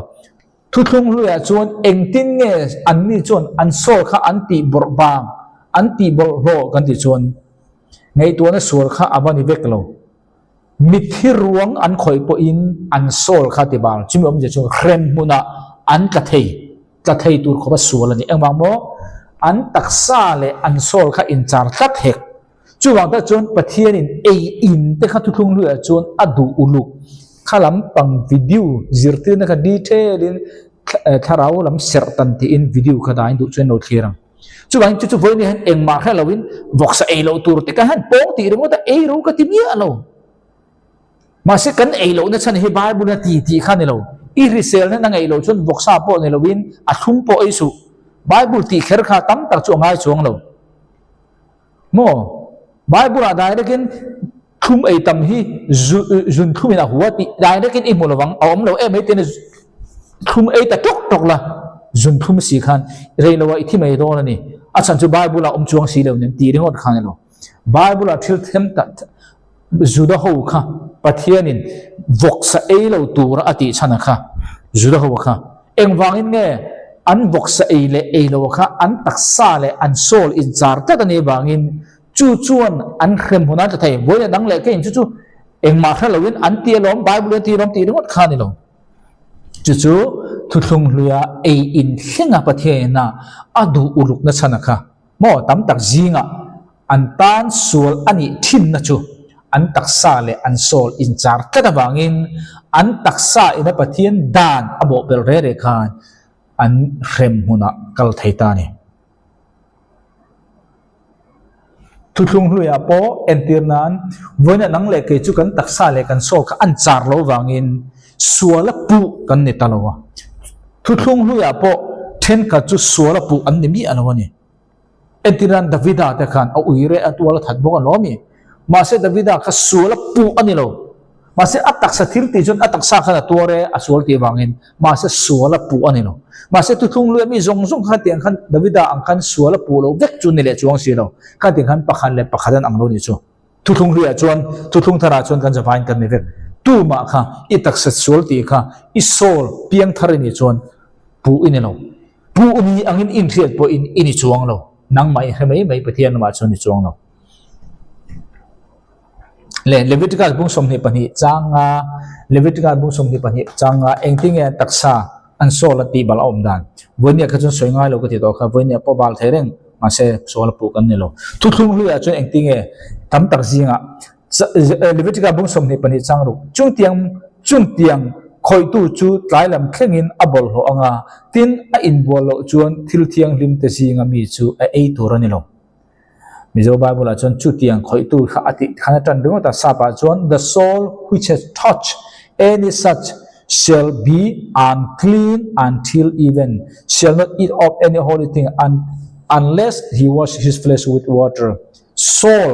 thuthung hluya chuan engtin nge an ni chuan an sol kha an ti bor bang an ti bol ho kan ti chuan ngay tua na sol kha abani vek lo mithi ruang an khoi po in an sol kha ti bal chim om je chu khrem muna an ka thei tur khoba sol ani engwang mo an taksa le an sol kha in char tat hek chu wang ta chon pathian in te kha thuthung lu a chon adu uluk khalam pang video zirtir na ka detail in tharau lam ser tan ti in video kha da in du chen no thirang chu bang chu voi ni han eng ma kha lawin voxa e lo tur te ka han pong ti ro ta e ro ka ti mi alo ma se kan e lo na chan he Bible na ti kha ni lo I resel na ngai lo chun voxa po ni lowin a thum po e su Bible ti kher kha tam tak chu ngai chuang lo mo Bible a direct in thum e tam hi zun thum ina huwa ti direct in e mo lawang om lo e mai te thum e ta tok la zun thum si khan rei lo wa ithi mai do na ni a chan chu Bible la chuang si lo nen ti ri hot khan lo Bible a thil them ta zuda ho kha pathianin voxa e lo tur ati chana kha zuda ho kha engwangin nge an voxa e le e lo kha an taksa le an sol in char ta ni bangin chu chuan an khem huna ta thai boy dang le ke in chu engma kha lowin an ti lom Bible ti rom ti ri hot kha ni lo chu thuthung hluya e in hlenga pathiana adu uluk na chana kha mo tam tak zinga an tan sul ani thin na chu an taksa le an sol in char tlata wangin an taksa ina pathian dan abo bel re re khan an rem huna kal thaita ni thuthung hluya po entirnan voina nang le ke chu kan taksa le kan sol kha an char lo wangin suala pu kan ni talowa thuthung hluya po then ka chu suala pu an ni mi alawani entirnan davida ta khan a uire atwala that bo lo mi mase davida ka suala pu anilo mase atak sa thirti jon atak sa kha tore asol ti wangin mase suala pu anilo mase tuthung lu mi zong zong kha tiang khan davida ang khan suala pu lo vek chu ni le chuang si lo kha tiang khan pakhan le pakhadan ang lo ni chu tuthung lu ya chuan tuthung thara chuan kan japain kan ni vek tu ma kha i tak sa sual ti kha i sol piang thari ni chuan pu inilo pu ni angin in thiat po in ini chuang lo nang mai mai pathian ma chuan ni chuang lo le Leviticus bung som ni pani changa Leviticus bung som ni pani changa engting e taksa an sol ti bal om dan vonia ka chun soingai lo ka ti to kha vonia po bal thereng ma se sol pu kan ni lo thu thung lu ya chun engting e tam tak zinga Leviticus bung som ni pani chang ru chung tiang khoi tu chu tlai lam thlengin abol ho anga tin a in bol lo chuan thil thiang lim te zinga mi chu a ei tur ani lo Mizo Bible chon chu tiang khoi tu kha ati khana tan ding ta sa pa chon the soul which has touched any such shall be unclean until even shall not eat of any holy thing unless he wash his flesh with water soul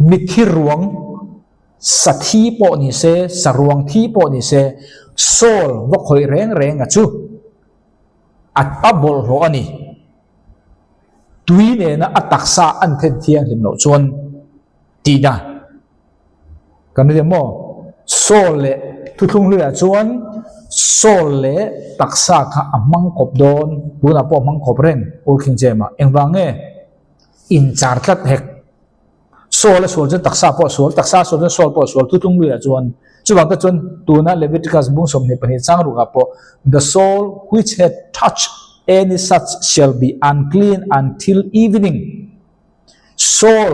mithirwang sathi po ni se sarwang thi po ni se soul wa khoi reng achu at abol ho ani tui ne na ataksa an then thiang lim lo chuan ti da kan ri mo sol le thuthung lu ya chuan sol le taksa kha amang kop don buna po mang kop ren ul king jema engwange in char tat hek sol le sol chen taksa po sol taksa sol chen sol po sol thuthung lu ya chuan chuwang ta chuan tuna Leviticus bung som ne pani chang ru ga po the soul which had touched any such shall be unclean until evening soul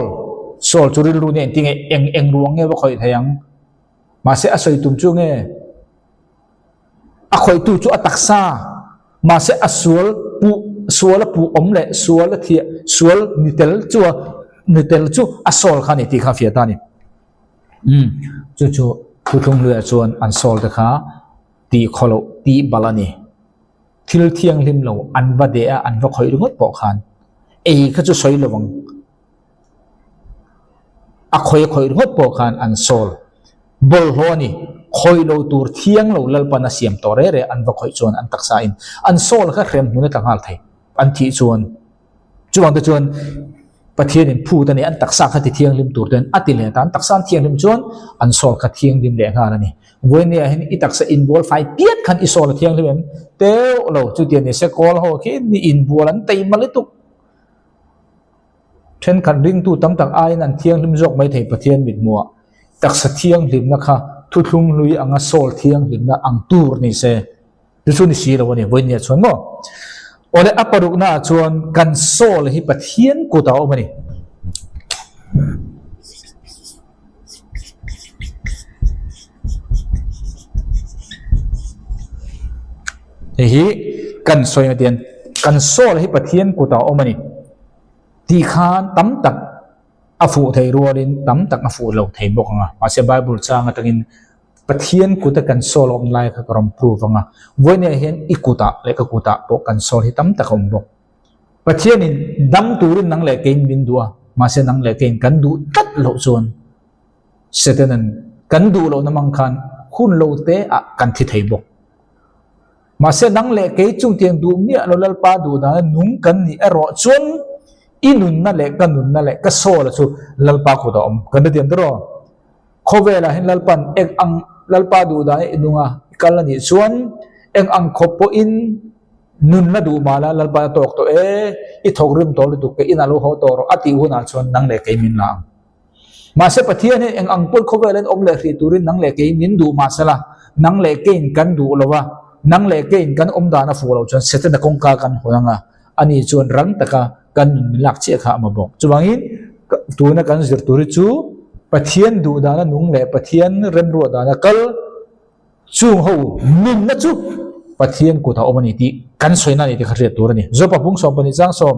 churil ru ne ting eng ruang nge ba khoi thayang ma se asoi tum chu nge a khoi tu chu ataksa ma se asual pu om le sual thi sual nitel chu asol khani ti kha fia ta ni chu thung lu chuan an sol ta kha ti kholo ti balani thil thiang lim lo an va de a an va khoi rungot po khan ei kha chu soi lowang a khoi rungot po khan an sol bol ho ni khoi lo tur thiang lo lalpana siam to re an va khoi chuan an taksa in an sol kha rem huna tangal thai an thi chuan chuang ta chuan pathian in phu ta ni an taksa kha ti thiang lim tur den atile tan taksan thiang lim chuan an sol kha thiang lim le nga ni voinia hin itaksa involve fai piat khan isol thiang lim teo lo chu tian ni se kol ho ki ni inbol an tei malituk then khan ring tu tam tak ai an thiang lim jok mai thei pathian mit muwa taksa thiang lim na kha thuthung lui anga sol thiang lim na ang tur ni se chu ni si ro ni voinia chuan mo ole aparuk na chuan kan sol hi pathian ku ta o mani hi kan soi na tian kan sol hi pathian ku ta o mani ti khan tam tak afu thei ruarin tam tak afu lo thei bok anga ma se Bible chang atangin pathian ku ta kan sol om lai kha karam prove anga voine hen ikuta le ka kuta po kan sol hi tam tak om bok pathian in dam turin nang le kein bin dua ma se nang le kein kan du tat lo chon setenan kan du lo namang khan hun lo te a kan thi thei bok ma se nang le ke chung tiang du mi lo lal pa du da nung kan ni ero chon inun na le kanun na le ka sol chu lal pa ku da om kan tiang dro khowela hin lal pan ek ang lal pa du da inunga kalani chuan eng ang khopo in nun na du mala lal pa tok to I thogrim tol du ke inalu ho to ro ati huna chuan nang le ke min la ma se pathian eng ang pul khowelen om le ri turin nang le ke min du ma sala nang le ke in kan du lowa nang le ke in kan om da na fu lo chuan sete na kong ka kan honanga ani chuan rang taka kan lak che kha ma bok chuwangin tu na kan zir turi chu pathian du da na nung le pathian rem ro da na kal chung ho nun na chu pathian ku ta omani ti kan soina ni ti khare tur ni zo pa bung som pani chang som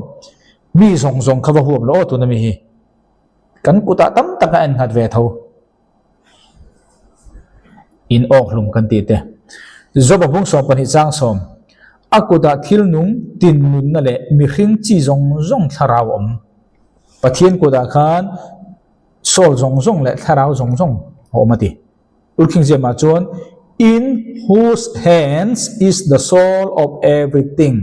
mi zong zong khawa huam lo tu na mi hi kan ku ta tam tak an hat ve tho in ok lum kan ti te zo pa bung som pani chang som akuta thil nung tin nun na le mi hring chi zong zong tharau om pathian ku da khan sol zong zong le tharau zong zong omati ulking je ma chon in whose hands is the soul of everything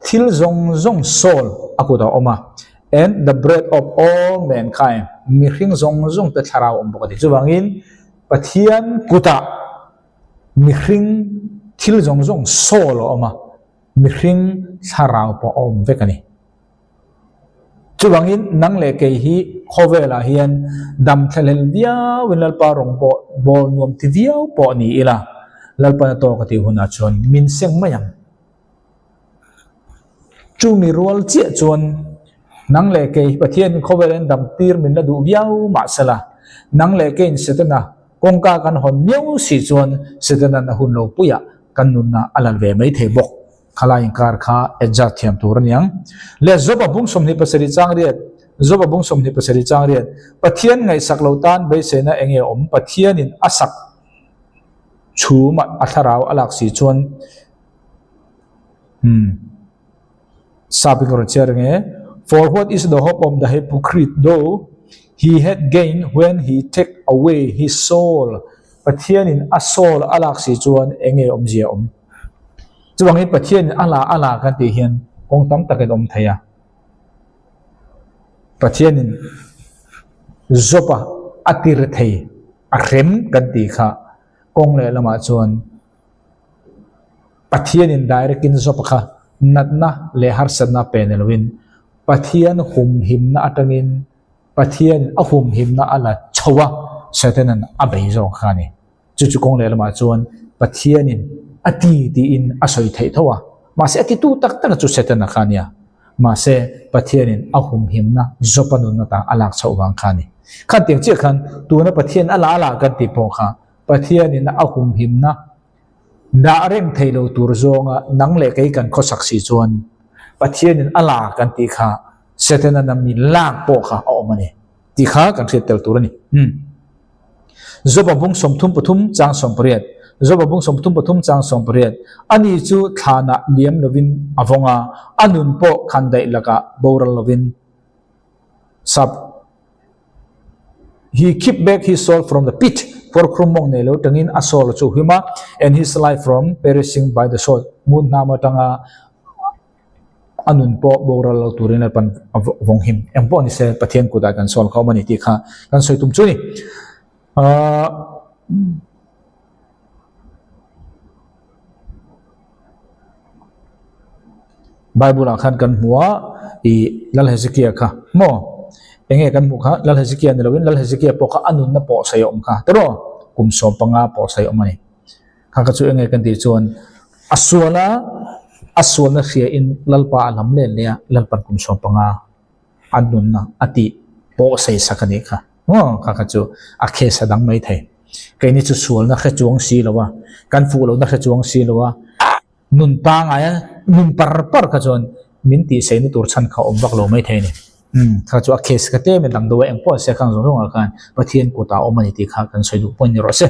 thil zong zong soul akuta oma and the breath of all mankind mi hring zong zong te tharau om bokati chuwangin pathian kuta mi hring thil zong zong soul oma mi hring tharau po om vekani chuwangin nang le ke hi khowela hian dam thlel viau winal pa rong po bol nuam ti viau po ni ila lalpa na to ka ti huna chon min seng mayam chu mi rual che chon nang le ke pathian khowelen dam tir min la du viau ma sala nang le ke in setana kongka kan hon meu si chon setana na hun lo puya kan nun na alal ve mai the bok khala inkar kha ejat thiam tur niang le zoba bung som ni pasari chang riat zoba bung som ni pasari chang riat pathian ngai sak lo tan be se na enge om pathian in asak chu ma atharau alak si chon saping ro cherenge for what is the hope of the hypocrite though he had gained when he take away his soul pathian in a soul alak si chon enge om zia om chuwangin pathian ala kan ti hian kong tam takin om thaya pathian in zopa atir thei a rem kan ti kha kong le lama chuan pathian in direct in zopa kha natna le har sanna penelwin pathian hum himna atangin pathian a hum himna ala chawa satanan abai zo khani chu kong le lama chuan pathian in ati ti in asoi thei thowa ma se ati tu tak tak chu setana khania ma se pathian in ahum himna zopanun na ta alak chawang khani khan teng che khan tu na pathian ala kan ti po kha pathian in ahum himna da reng theilo tur zonga nang le kai kan khosak si chuan pathian in ala kan ti kha setana na mi lak po kha omani ti kha kan tel tur ni zoba bung som thum pathum chang som priat zoba bung som thum pathum chang som priat ani chu thana liam lovin avonga anun po khandai laka boral lovin sab he keep back his soul from the pit for krumong ne lo tangin a soul chu hima and his life from perishing by the sword mun nama tanga anun po boral lo turin pan avong him em po ni se pathian ku da kan sol kho mani ti kha kan soi tum chu ni Bible akan kan mua i lal Hezekiah kha mo enge kan mu kha lal Hezekiah ne lovin lal Hezekiah po kha anun na po sayo om kha tero kum so panga po sayo om ani kha ka chu enge kan ti chuan aswala sia in lalpa alam le le lalpan kum so panga anun na ati po sai sakani kha mo kha ka chu akhe sadang mai thai kai ni chu sual na kha chuang si lawa kan fu lo na kha chuang si lawa nun pa nga ya nun par ka chon min ti sei ni tur chan kha om bak lo mai thai ni kha chu a case ka te me dang do eng po se khang zong kan pathian ko ta omani ti kha kan soi du pon ni ro se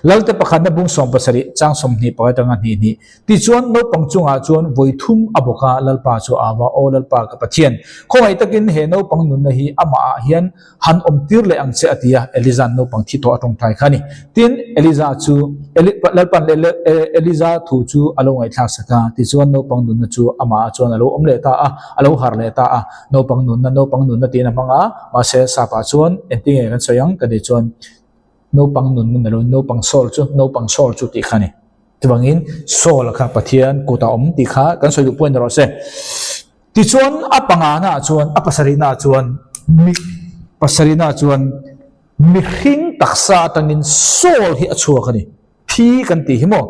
lalte pakhat na bung som pasari chang som ni pa tanga ni ti chuan no pangchunga chuan voithum aboka lalpa chu awa o lalpa ka pathian khoi takin he no pang nun na hi ama hian han om tir le ang che atia eliza no pang thi to atong thai khani tin eliza chu lalpan le eliza thu chu alongai thak saka ti chuan no pang nun na chu ama chuan alo om le ta a alo har le ta a no pang nun na no pang nun na tina manga ma se sa pa chuan enting e kan soyang ka de chuan no pang nun na lo no pang sol chu ti khani tiwangin sol kha pathian ko ta om ti kha kan soi du point ro se ti chuan apanga na chuan apasari na chuan mi pasari na chuan mi hring taksa tangin sol hi achua khani thi kan ti himo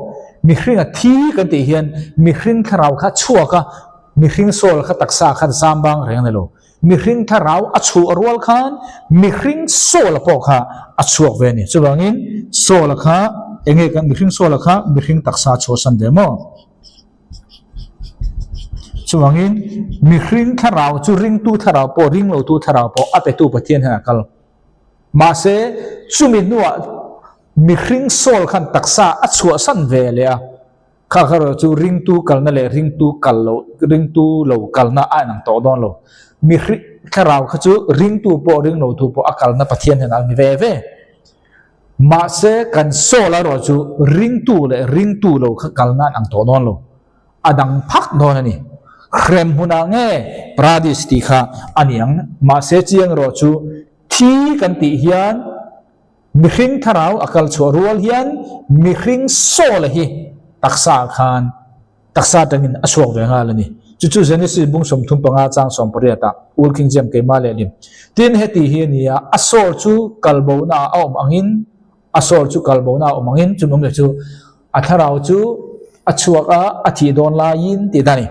mi hring a thi kan ti hian mi hring tharau kha chua ka mi hring sol kha taksa kha zambang reng na lo mi hring tharau achu arwal khan mi hring sol po kha achuak ve ni chuwangin sol kha enge kan mi hring sol kha mi hring taksa cho san demo chuwangin mi hring tharau chu ring tu tharau po ring lo tu tharau po ate tu pathian ha kal ma se chumi nuwa mi hring sol khan taksa achua san ve le a kha kharo chu ring tu kalna le ring tu kal lo ring tu lo kalna a nang to don lo mi hring tharau kha chu ring tu po ring lo tu po akal na pathian ha mi ve ve ma se kan sola ro chu ring tu le ring tu lo kha kalna nang to don lo adang phak don ani khrem huna nge pradis ti kha aniang ma se chiang ro chu thi kan ti hian mi hring tharau akal chu rual hian mi hring sol hi taksa khan taksa tangin aswak ve nga lani chu Genesis bung som thum panga chang som pariata ul king jam ke ma le lim tin heti hi nia asol chu kalbo na om angin asol chu kalbo na om angin chu mong le chu atharau chu achuaka athi don la yin ti dani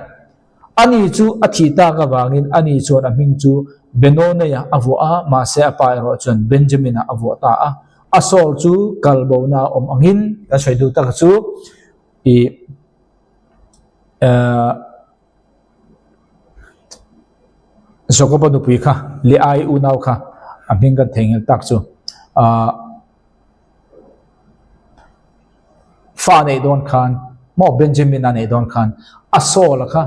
ani chu athi ta ka wangin ani chon aming chu benone ya avua ma se apa ro chon Benjamin avua ta a asol chu kalbo na om angin ka chaidu ta chu i sokopa du pui kha li ai u nau kha aming kan thengel tak chu fa nei don khan mo Benjamin nei don khan asol kha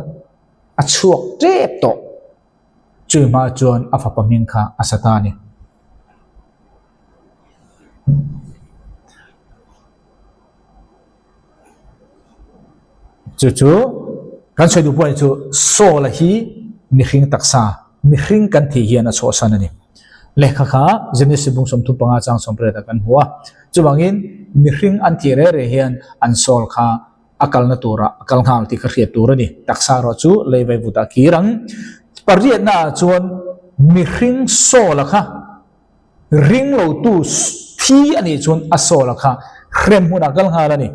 achuak tep to chu ma chon afa paming kha asatani chu kan chai du point chu so la hi mi hring taksa mi hring kan thi hian a cho sanani lekha kha Genesis bung som thu panga chang som pre ta kan huwa chuwangin mi hring an thi re re hian an sol kha akal na tura akal ngal ti kha riat tur ani taksa ro chu levai buta kirang pariat na chuan mi hring sol kha ring lo tu thi ani chuan a sol kha khrem huna kal ngal ani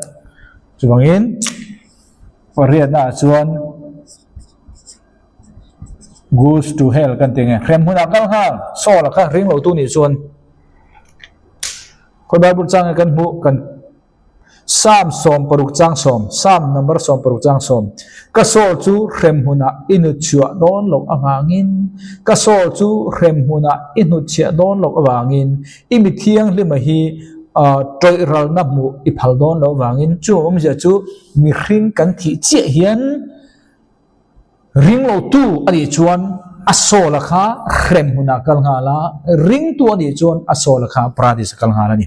chuwangin pariat na chuan goes to hell kan tinge khrem huna kal ngal sol kha ring lo tu ni chuan ko Bible chang kan mu kan Sam som paruk chang som Sam number som paruk chang som ka sol chu khrem huna inu chua don lok awangin ka sol chu khrem huna inu chia don lok awangin imi thiang lima hi troi ral na mu iphal don lo wangin chu ja chu mi hring kan thi che hian ring lo tu ani chuan asol kha khrem huna kal ngala ring tu ani chuan asol kha pradis kal ngala ni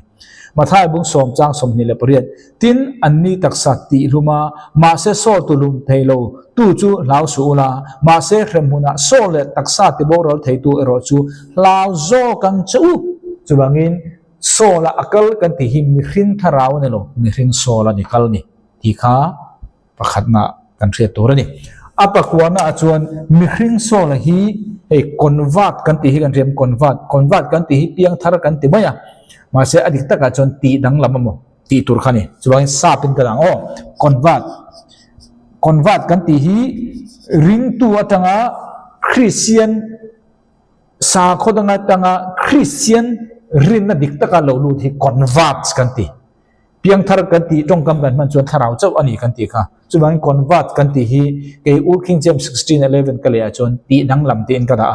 mathai bung som chang som ni le pariat tin anni taksa ti luma ma se so tu lum thailo tu chu lau su la ma se khrem huna so le taksa ti borol thei tu ero chu lau zo kan chu chuwangin so la akal kan ti him mi hring tharau ne lo mi hring so la ni kal ni ti kha pakhat na kan thria tur ani apa kuana achuan mi hring so la hi ei convert kan ti hi kan rem convert kan ti hi piang thar kan ti maya ma se adik taka chon ti dang lamamo ti tur khani chuwang sa pin kadang o convert kan ti hi ring tu atanga Christian sa khodanga tanga Christian rin na dik taka lo lu thi convert kan ti piang thar kan ti tongkam kan man chuan tharau chau ani kan ti kha chuwang convert kan ti hi ke ul king James 16:11 kalia chon ti dang lam ti in kada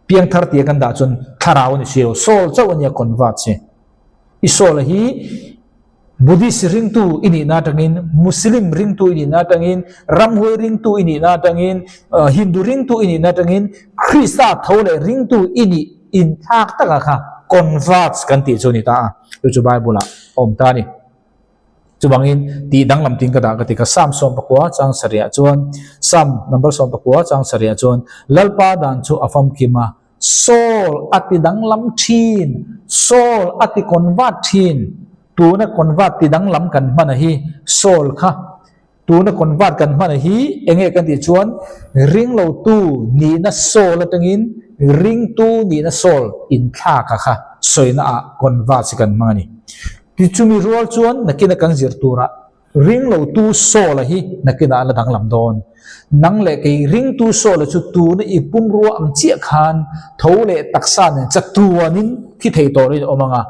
piang thar ti kan da chun tharau ni sio sol chaw ania convert che i sol hi Buddhist ring tu ini na tangin Muslim ring tu ini na tangin Ramhoi ring tu ini na tangin Hindu ring tu ini na tangin Krista thole ring tu ini in thak taka kha convert kan ti chuni ta chu Bible om ta ni chubangin ti dang lam ting kada ka sam som pakwa chang saria chuan sam number som pakwa chang saria chuan lalpa dan chu afam kima sol ati dang lam thin sol ati convert thin tu na convert ti dang lam kan mana hi sol kha tu na convert kan mana hi enge kan ti chuan ring lo tu ni na sol atangin ring tu ni na sol in tha kha soina a convert kan mani ti chumi rol chuan nakina kang zir tura ring lo tu so la hi nakina la dang lam don nang le ke ring tu so la chu tu na ipum ro ang chia khan thole taksa ne chatuanin ki thei to ri omanga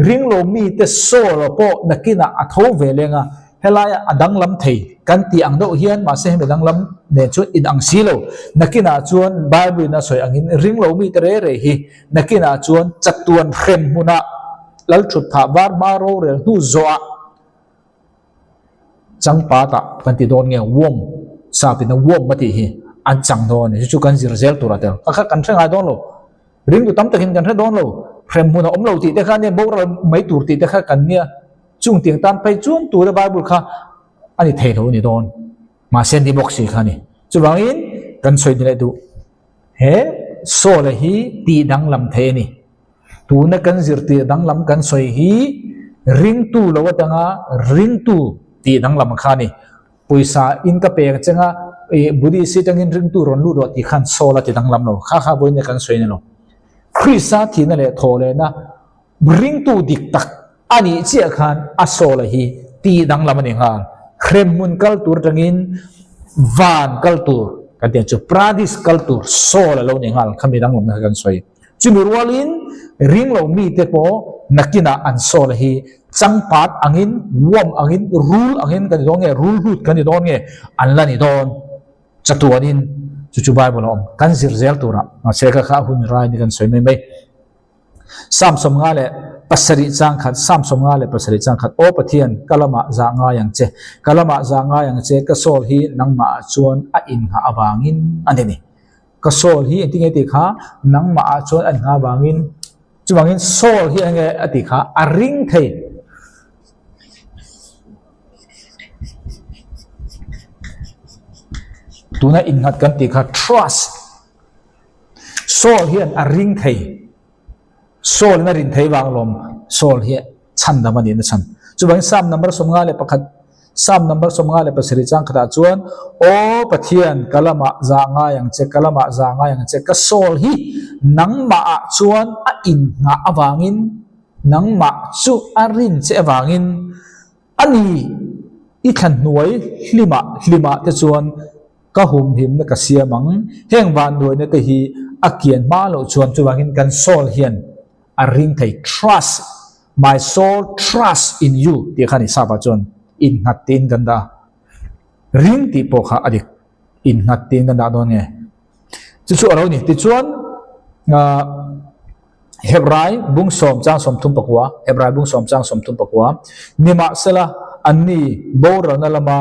ring lo mi te so lo po nakina a tho velenga helaya adang lam thei kan ti ang do hian ma se me dang lam ne chu in ang si lo nakina chuan bible na soi angin ring lo mi te re re hi nakina chuan chatuan khem huna lal thut pha war ma ro re tu zo chang pa ta kan ti don nge wom sa pi na wom ma ti hi an chang don ni chu kan zir zel tura tel ka kan thengai don lo ring tu tam takin kan re don lo khem huna om lo ti te kha ne bo ra mai tur ti te kha kan nia chung tiếng tan phải chuông tu the bible kha ani thei tho ni don ma sen di box si kha ni chu bangin kan soi ni le tu he so la hi ti dang lam the ni tu na kan zir ti dang lam kan soi hi ring tu lo watanga ring tu ti dang lam kha ni puisa in ka pe changa e budi si tangin ring tu ron lu ro ti khan so la ti dang lam lo kha kha boi ne kan soi ni lo krisa thi na le tho le na ring tu dik tak ani chia khan asola hi ti dang lam ani nga khremun culture tangin van culture kan tian chu pradis culture sola lo ni ngal khami dang lam na kan soi chimurwalin ring lo mi te po nakina an sola hi changpat angin wom angin rule angin kan dong nge rule hut kan dong nge an la ni don chatuanin chu bible om kan zir zel tura ma se ka kha hun rai ni kan soi mai mai sam som nga le pasari chang khat sam som nga le pasari chang khat o pathian kalama za nga yang che kalama za nga yang che ka sol hi nangma chuan a in ha awangin ani ni ka sol hi tinge ti kha nangma chuan an ha wangin chuwangin sol hi ange ati kha a ring thei tuna in hat kan ti kha trust sol hi an a ring thei sol na rin thei wang lom sol hi chan da mani na chan chu bang sam number som nga le pakhat sam number som nga le pasari chang khata chuan o pathian kalama za nga yang che kalama za nga yang che ka sol hi nangma chuan a in nga awangin nangma chu a rin che awangin ani i than nuai hlima te chuan ka hum him na ka siamang heng van nuai na te hi akian ma lo chuan chu wangin kan sol hian a ring thei trust my soul trust in you ti khani sapa chon in hatin ganda ring ti po kha adik in hatin ganda don nge chu aro ni ti chuan hebrai bung som chang som thum pakwa hebrai bung som chang som thum pakwa nima sela anni bora na lama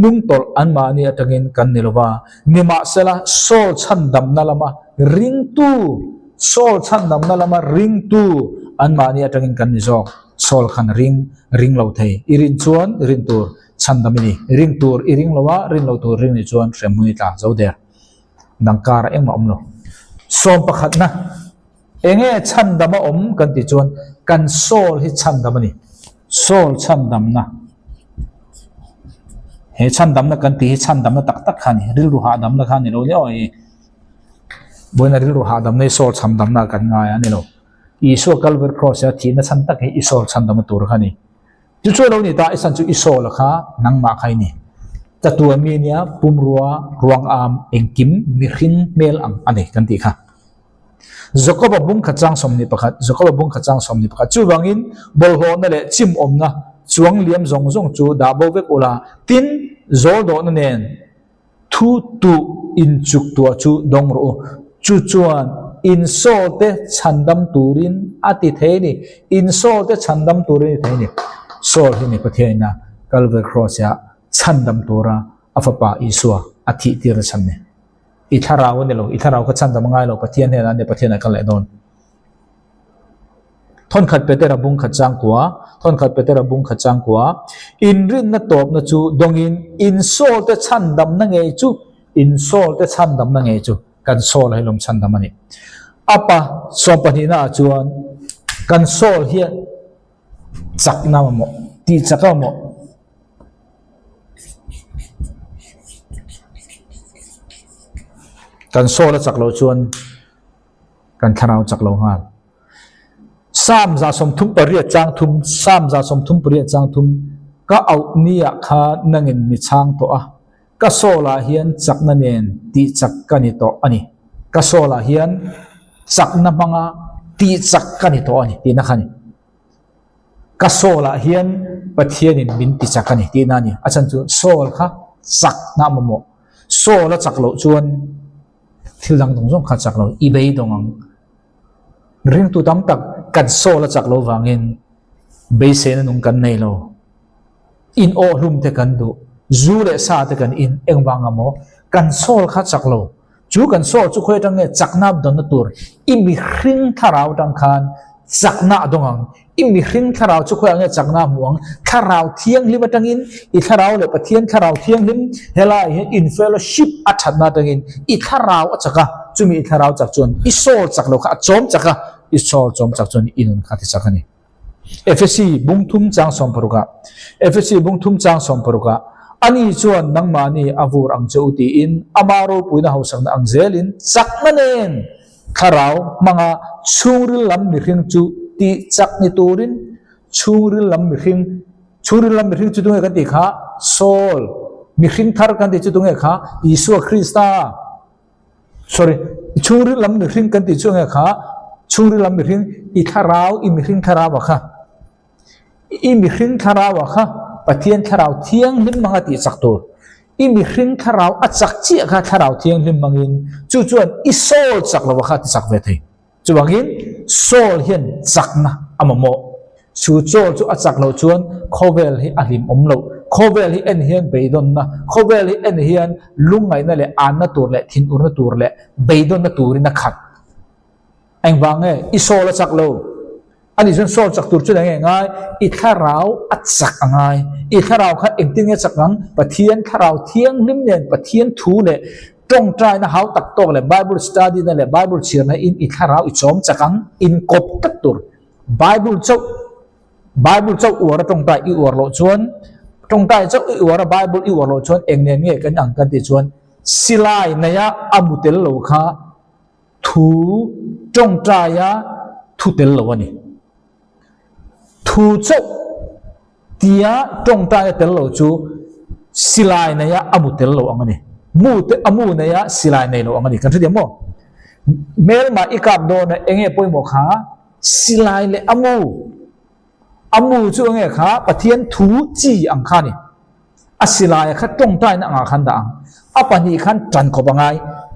nung tol an ma ni atangin kan nilowa nima sela sol chan dam na lama ring tu sol chan dam na lama ring tu an ma ni atangin kan ni jok sol khan ring lo thei irin chuan ring tur chan dam ni ring tur iring lowa ring lo tur ring ni chuan remui ta zo der nangkar eng om lo som pakhat na enge chan dam om kan ti chuan kan sol hi chan dam ni sol chan dam na he chan dam na kan ti hi chan dam na tak tak khani ril ru ha dam na khani lo le oi boina ril ru ha dam nei sol cham dam na kan nga ya ni lo iso calvary cross ya thi na chan tak hi isol chan dam tur khani chu chu lo ni ta isan chu isol kha nang ma khai ni tatua mi nia pumrua ruang am engkim mirin mel ang ane kan ti kha Jacob bung khachang som ni pakhat Jacob bung khachang som ni pakhat chu bangin bol ho na le chim om na chuang liam zong zong chu da bo vek ula tin zol do na nen thu tu in chuk tua chu dong ro chu chuan in so te chandam turin ati theini in so te chandam turin theini sol hi ni pathiaina calvary cross ya chandam tura afapa isua athi tir channe itharaw ne lo itharaw ka chandam ngai lo pathian he na ne pathiana kan le don thon khat petera bung khachang kwa thon khat petera bung khachang kwa in rin na top na chu dongin in sol te chandam na nge chu in sol te chandam na nge chu kan sol hai lom chandam ani apa sompani na chuan kan sol hi chak na mo ti chaka mo kan sol chak lo chuan kan tharau chak lo ngal sam za som thum pariya chang thum sam za som thum pariya chang thum ก็เอาเนี่ยข้านั่งเงินมิช่างตัวก็โซลาเฮียนจักนั่นเองตีจักกันนี่ตัวอันนี้ก็โซลาเฮียนจักนั่นมังตีจักกันนี่ตัวอันนี้ตีนักขันก็โซลาเฮียนปะเทียนินบินตีจักกันนี่ตีนั่นนี่อาจารย์จูโซลค่ะจักน้ำมันโมโซลจักโลจวนที่หลังตรงส่งขัดจักโลอีเบย์ตรงนั้นเรื่องตัวตั้มตักกันโซลจักโลวางเงินเบย์เซนนุ่งกันในโลอินโอลุมเทกันดูจูเลสาเทกันอินเอ็งวางอโมกันโซลขัดจักโลจูกันโซลจุคุยตั้งเงจักนับดอนตัวอิมิคริงทาราวดังคันจักนาดงงอิมิคริงทาราวจุคุยตั้งเงจักนาหวงทาราวเทียงลิบตั้งอินอีทาราวเลปเทียนทาราวเทียงลิมเฮลาอินเฟลชิปอัจฉริยะตั้งอินอีทาราวอัจฉริยะจุมีอีทาราวจักจวนอิโซลจักโลขัดจอมจักอิโซลจอมจักจวนอินุนขัดจักนี่FSC บุ้งทุ่มจางสมปรุกะ FSC บุ้งทุ่มจางสมปรุกะอันนี้ชวนนังมานีอาวูรังเจ้าตีอินอามาโรปุยนะเฮาสังนังเจลินจักนั่นเองข้าเรามังชูริลำมิริงจูตีจักนิตูรินชูริลำมิริงจูตรงกันตีข้าโซลมิริงทาร์กันตีจูตรงข้ายิสุคริสต์sorry ชูริลำมิริงกันตีจูตรงข้าชูริลำมิริงอีข้าเราอีมิริงข้าเราวะข้าอีมิริงข้าเราวะข้าปะเทียนข้าเราเที่ยงลิมมังตีจักตัวอีมิริงข้าเราอัจฉริยะข้าเราเที่ยงลิมมังอินจู่จวนอิโซลจักละวะข้าที่จักเวทีจู่วังอินโซลเห็นจักนะอามโมจู่โจลจู่อัจฉริยะจวนโคเวลฮิอาลิมอมโลโคเวลฮิเอ็นเฮียนเบย์ดอนนะโคเวลฮิเอ็นเฮียนลุงไงนั่นแหละอันนั่นตัวแหละทินอุนนั่นตัวแหละเบย์ดอนนั่นตัวรินักขัดเอ็งวังเออิโซลจักโลอันนี้ฉันสอนจากตัวจุดยังไงอีข้าเราอัดจักยังไงอีข้าเราข้าเองที่เนี่ยจักนั้นปะเทียนข้าเราเที่ยงลิมเนี่ยปะเทียนทูเลยตรงใจนะเขาตักโตเลย Bible study นั่นแหละ Bible เชื่อนะอินอีข้าเราอีจอมจักกันอินกบตัดตัว Bible เจ้าอวดตรงใจอีอวดโลชวนตรงใจเจ้าอีอวด Bible อีอวดโลชวนเองเนี่ยเนี่ยกันอย่างกันที่ชวนสิลายเนี่ยอามุเตลโลค่ะทูตรงใจทูเตลโลวะนี่ทูเจ้าเดียตรงใจเตลโลจูสิลายเนี่ยอามุเตลโลอันนี้มูเนี่ยสิลายเนี่ยโลอันนี้กันที่เดียวมั้งเมลมาอีกับโดนเองป่วยหมอขาสิลายเลยอามูจูเองขาปะเทียนทูจีอังคานี่อาสิลายขาตรงใจนั่งอังคันดังอาปนีขันจันขบังไง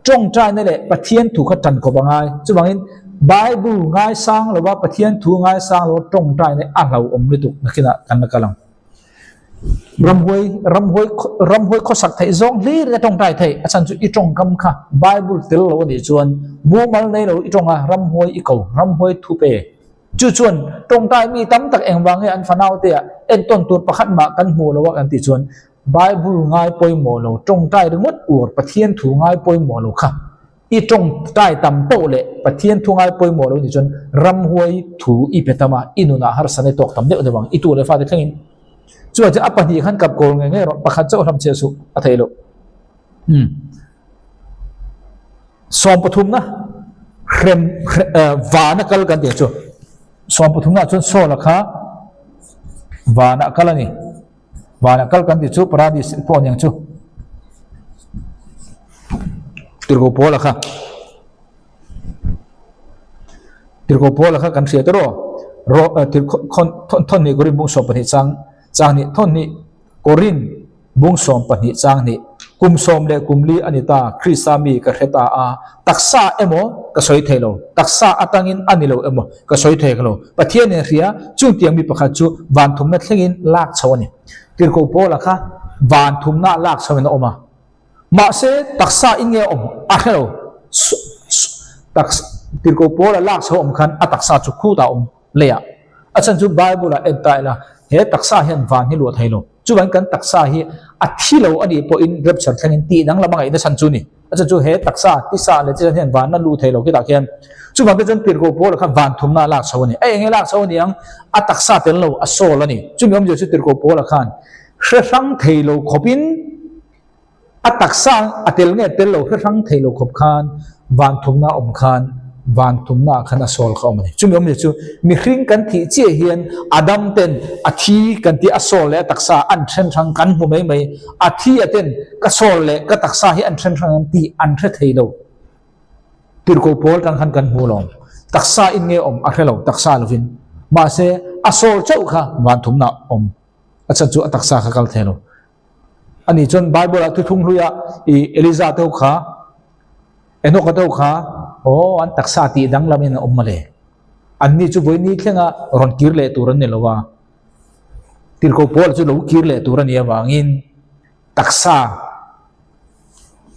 ตรงใจนี่แหละปะเทียนถูกขันจันขบังไงจูบังอินBible ง่ายสร้างหรือว่าปะเทียนทูง่ายสร้างหรือว่าตรงใจในอ่างเราอมฤดูนักข่ะกันนักลังรำหวยข้อสักไทยจงลีเรื่องตรงใจไทยอาจารย์จุอีตรงคำค่ะ Bible เตลเราเนี่ยชวนมูมัลในเราอีตรงรำหวยอีเก่ารำหวยทุเปจุชวนตรงใจมีตั้มตักเองวางให้อันฟันเอาเตะเอ็นต้นตัวประคัดมากันหัวเราว่ากันติชวน Bible ง่ายปอยหมอเราตรงใจหรือมดอวดปะเทียนถูง่ายปอยหมอเราค่ะอีตรงใต้ตำโตเลยปะเทียนทุ่งไอปอยหมอเราดิจนรำหวยถูอีเปตมาอินุนาฮาร์สันในตกตำเดียวเดียวบังอีตัวเลยฟาดขึ้นจวดจะอัปปะดีขันกับโกงไงเราประคัตเจ้าทำเชื่อสุอัฐิโลสอมปทุมนะเข็มวานักกันเดียวจูสอมปทุมนะจนโซละค่ะวานักกันนี่วานักกันเดียวจูปราดิสพอนยังจูTirgopola ka kan sia toro tir thon ni gorin bung som pani chang ni thon ni gorin bung som pani chang ni kum som le kumli anita krisami ka kheta a taksa emo ka soi thelo taksa atangin anilo emo ka soi thelo pathian ne ria chung tiang mi pakha chu van thum na thlengin lak chawani tirgopola ka van thum na lak chawena oma ma se taksa inge ahelo tirgopola lak chawm khan ataksa chu khu ta leya achan chu bible la entaila he taksa hian van hi lo thailo chu ban kan taksa hi athilo ani po in rapture thangin ti nang lamang ina san chu ni achan chu he taksa ti sa le chen hian van na lu thailo ki ta khian chu ban kan tirgopola khan van thum na lak chawni ai nge lak chawni ang ataksa tel lo asol ani chu mi om je chu tirgopola khan hrang thailo khopin atak sang atel nge tel lo hrang thailo khop khan van thumna om khan van thum na khana sol kha omani chumi omni chu mi hring kan thi che hian adam ten athi kan ti asol le taksa an then thang kan mu mai mai athi aten ka sol le ka taksa hi an then thang ti an the theilo tir ko pol tang khan kan mu lom taksa in nge om a hrelo taksa lovin ma se asol chau kha van thum na om acha chu taksa kha kal thelo ani chon bible atu thung hruya i eliza to kha enok to kha o an taksa ti dang lamin om male anni chu boini thlenga ron kir le turan ne lowa tir ko pol chu lo kir le turan ya wangin taksa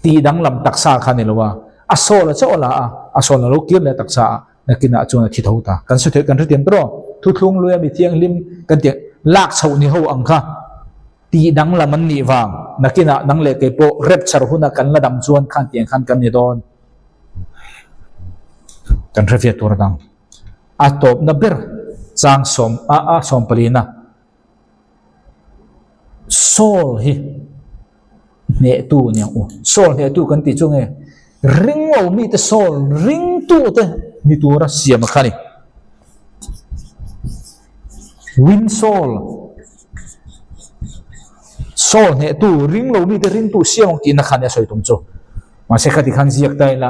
ti dang lam taksa kha ne lowa asol cha ola a asol lo kir le taksa nakina chuna thi thota kan su the kan ri tiam tro thu thlung luya mi thiang lim kan ti lak chho ni ho ang kha ti dang lam an ni wang nakina nang le ke po rep char huna kan la dam chuan khan tiang khan kan ni don kan revia tur dang atop na ber chang som a som palina sol hi ne tu nyang u sol ne tu kan ti chung e ring o mi te sol ring tu te ni tu ra siam khani win sol sol ne tu ring lo mi te ring tu siam ti na khani soi tum chu ma se khati khan ziak tai la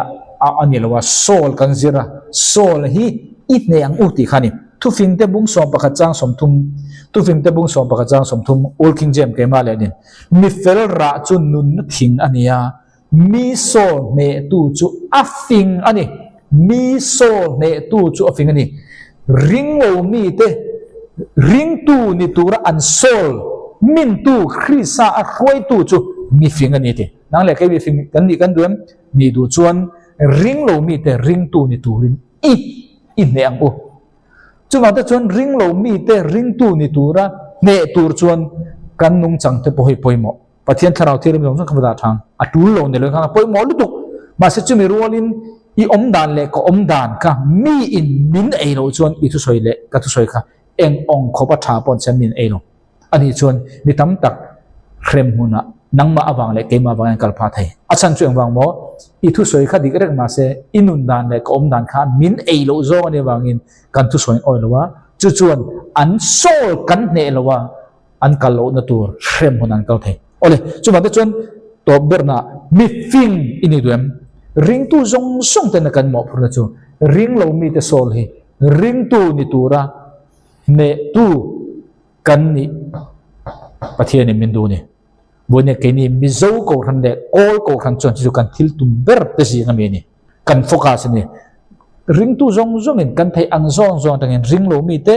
ani lawa sol kan zira sol hi it ne ang uti khani thu fing te bung som pakha chang som thum tu fing te bung som pakha chang som thum Old King James ke ma le ni mi fel ra chu nun na thing ania mi sol ne tu chu afing ani mi sol ne tu chu afing ani ring o mi te ring tu ni tura an sol min tu khrisa a khoi tu chu mi fing ani te nang le ke mi fing kan ni kan duam ni du chuan ring lo mi te ring tu ni turin i ne ang u chuma te chuan ring lo mi te ring tu ni tura ne tur chuan kan nung chang te poi poimo pathian tharau thirim long sang khamda thang atul lo ne lo khang poimo lu tu ma se chumi rolin i om dan le ko om dan ka mi in min ei lo chuan i thu soi le ka thu soi kha eng ong khopa tha pon chan min ei lo ani chuan mi tam tak khrem huna nangma awang le keima awang kal pha thai achan chu awang mo i thu soi kha dik rek ma se inun dan le ko om dan kha min ei lo zo ani wangin kan thu soi oi lowa chu chuan an sol kan ne lowa an kal lo na tur khrem hunan kal thai ole chu ma te chuan to berna mi fing ini duem ring tu zong song te na kan mo phur na chu ring lo mi te sol hi ring tu ni tura ne tu kan ni pathian ni min du ni bone ke ni mi zo ko ran de all ko khan chon chu kan thil tum ber te si ngami ni kan focus ni ring tu zong zong in kan thai ang zong zong tang in ring lo mi te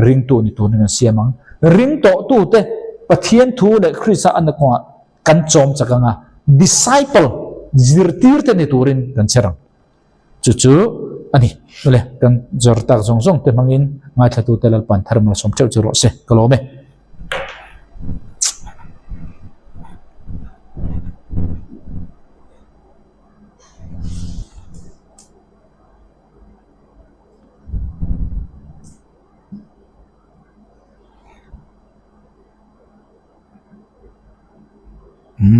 ring tu ni tu ni siamang ring to tu te pathian thu le khrisa an ko kan chom chakanga disciple zirtir te ni turin kan cherang chu chu ani le kan jor tak zong zong te mangin ngai thatu telal pan tharmal som cheu chu ro se kalome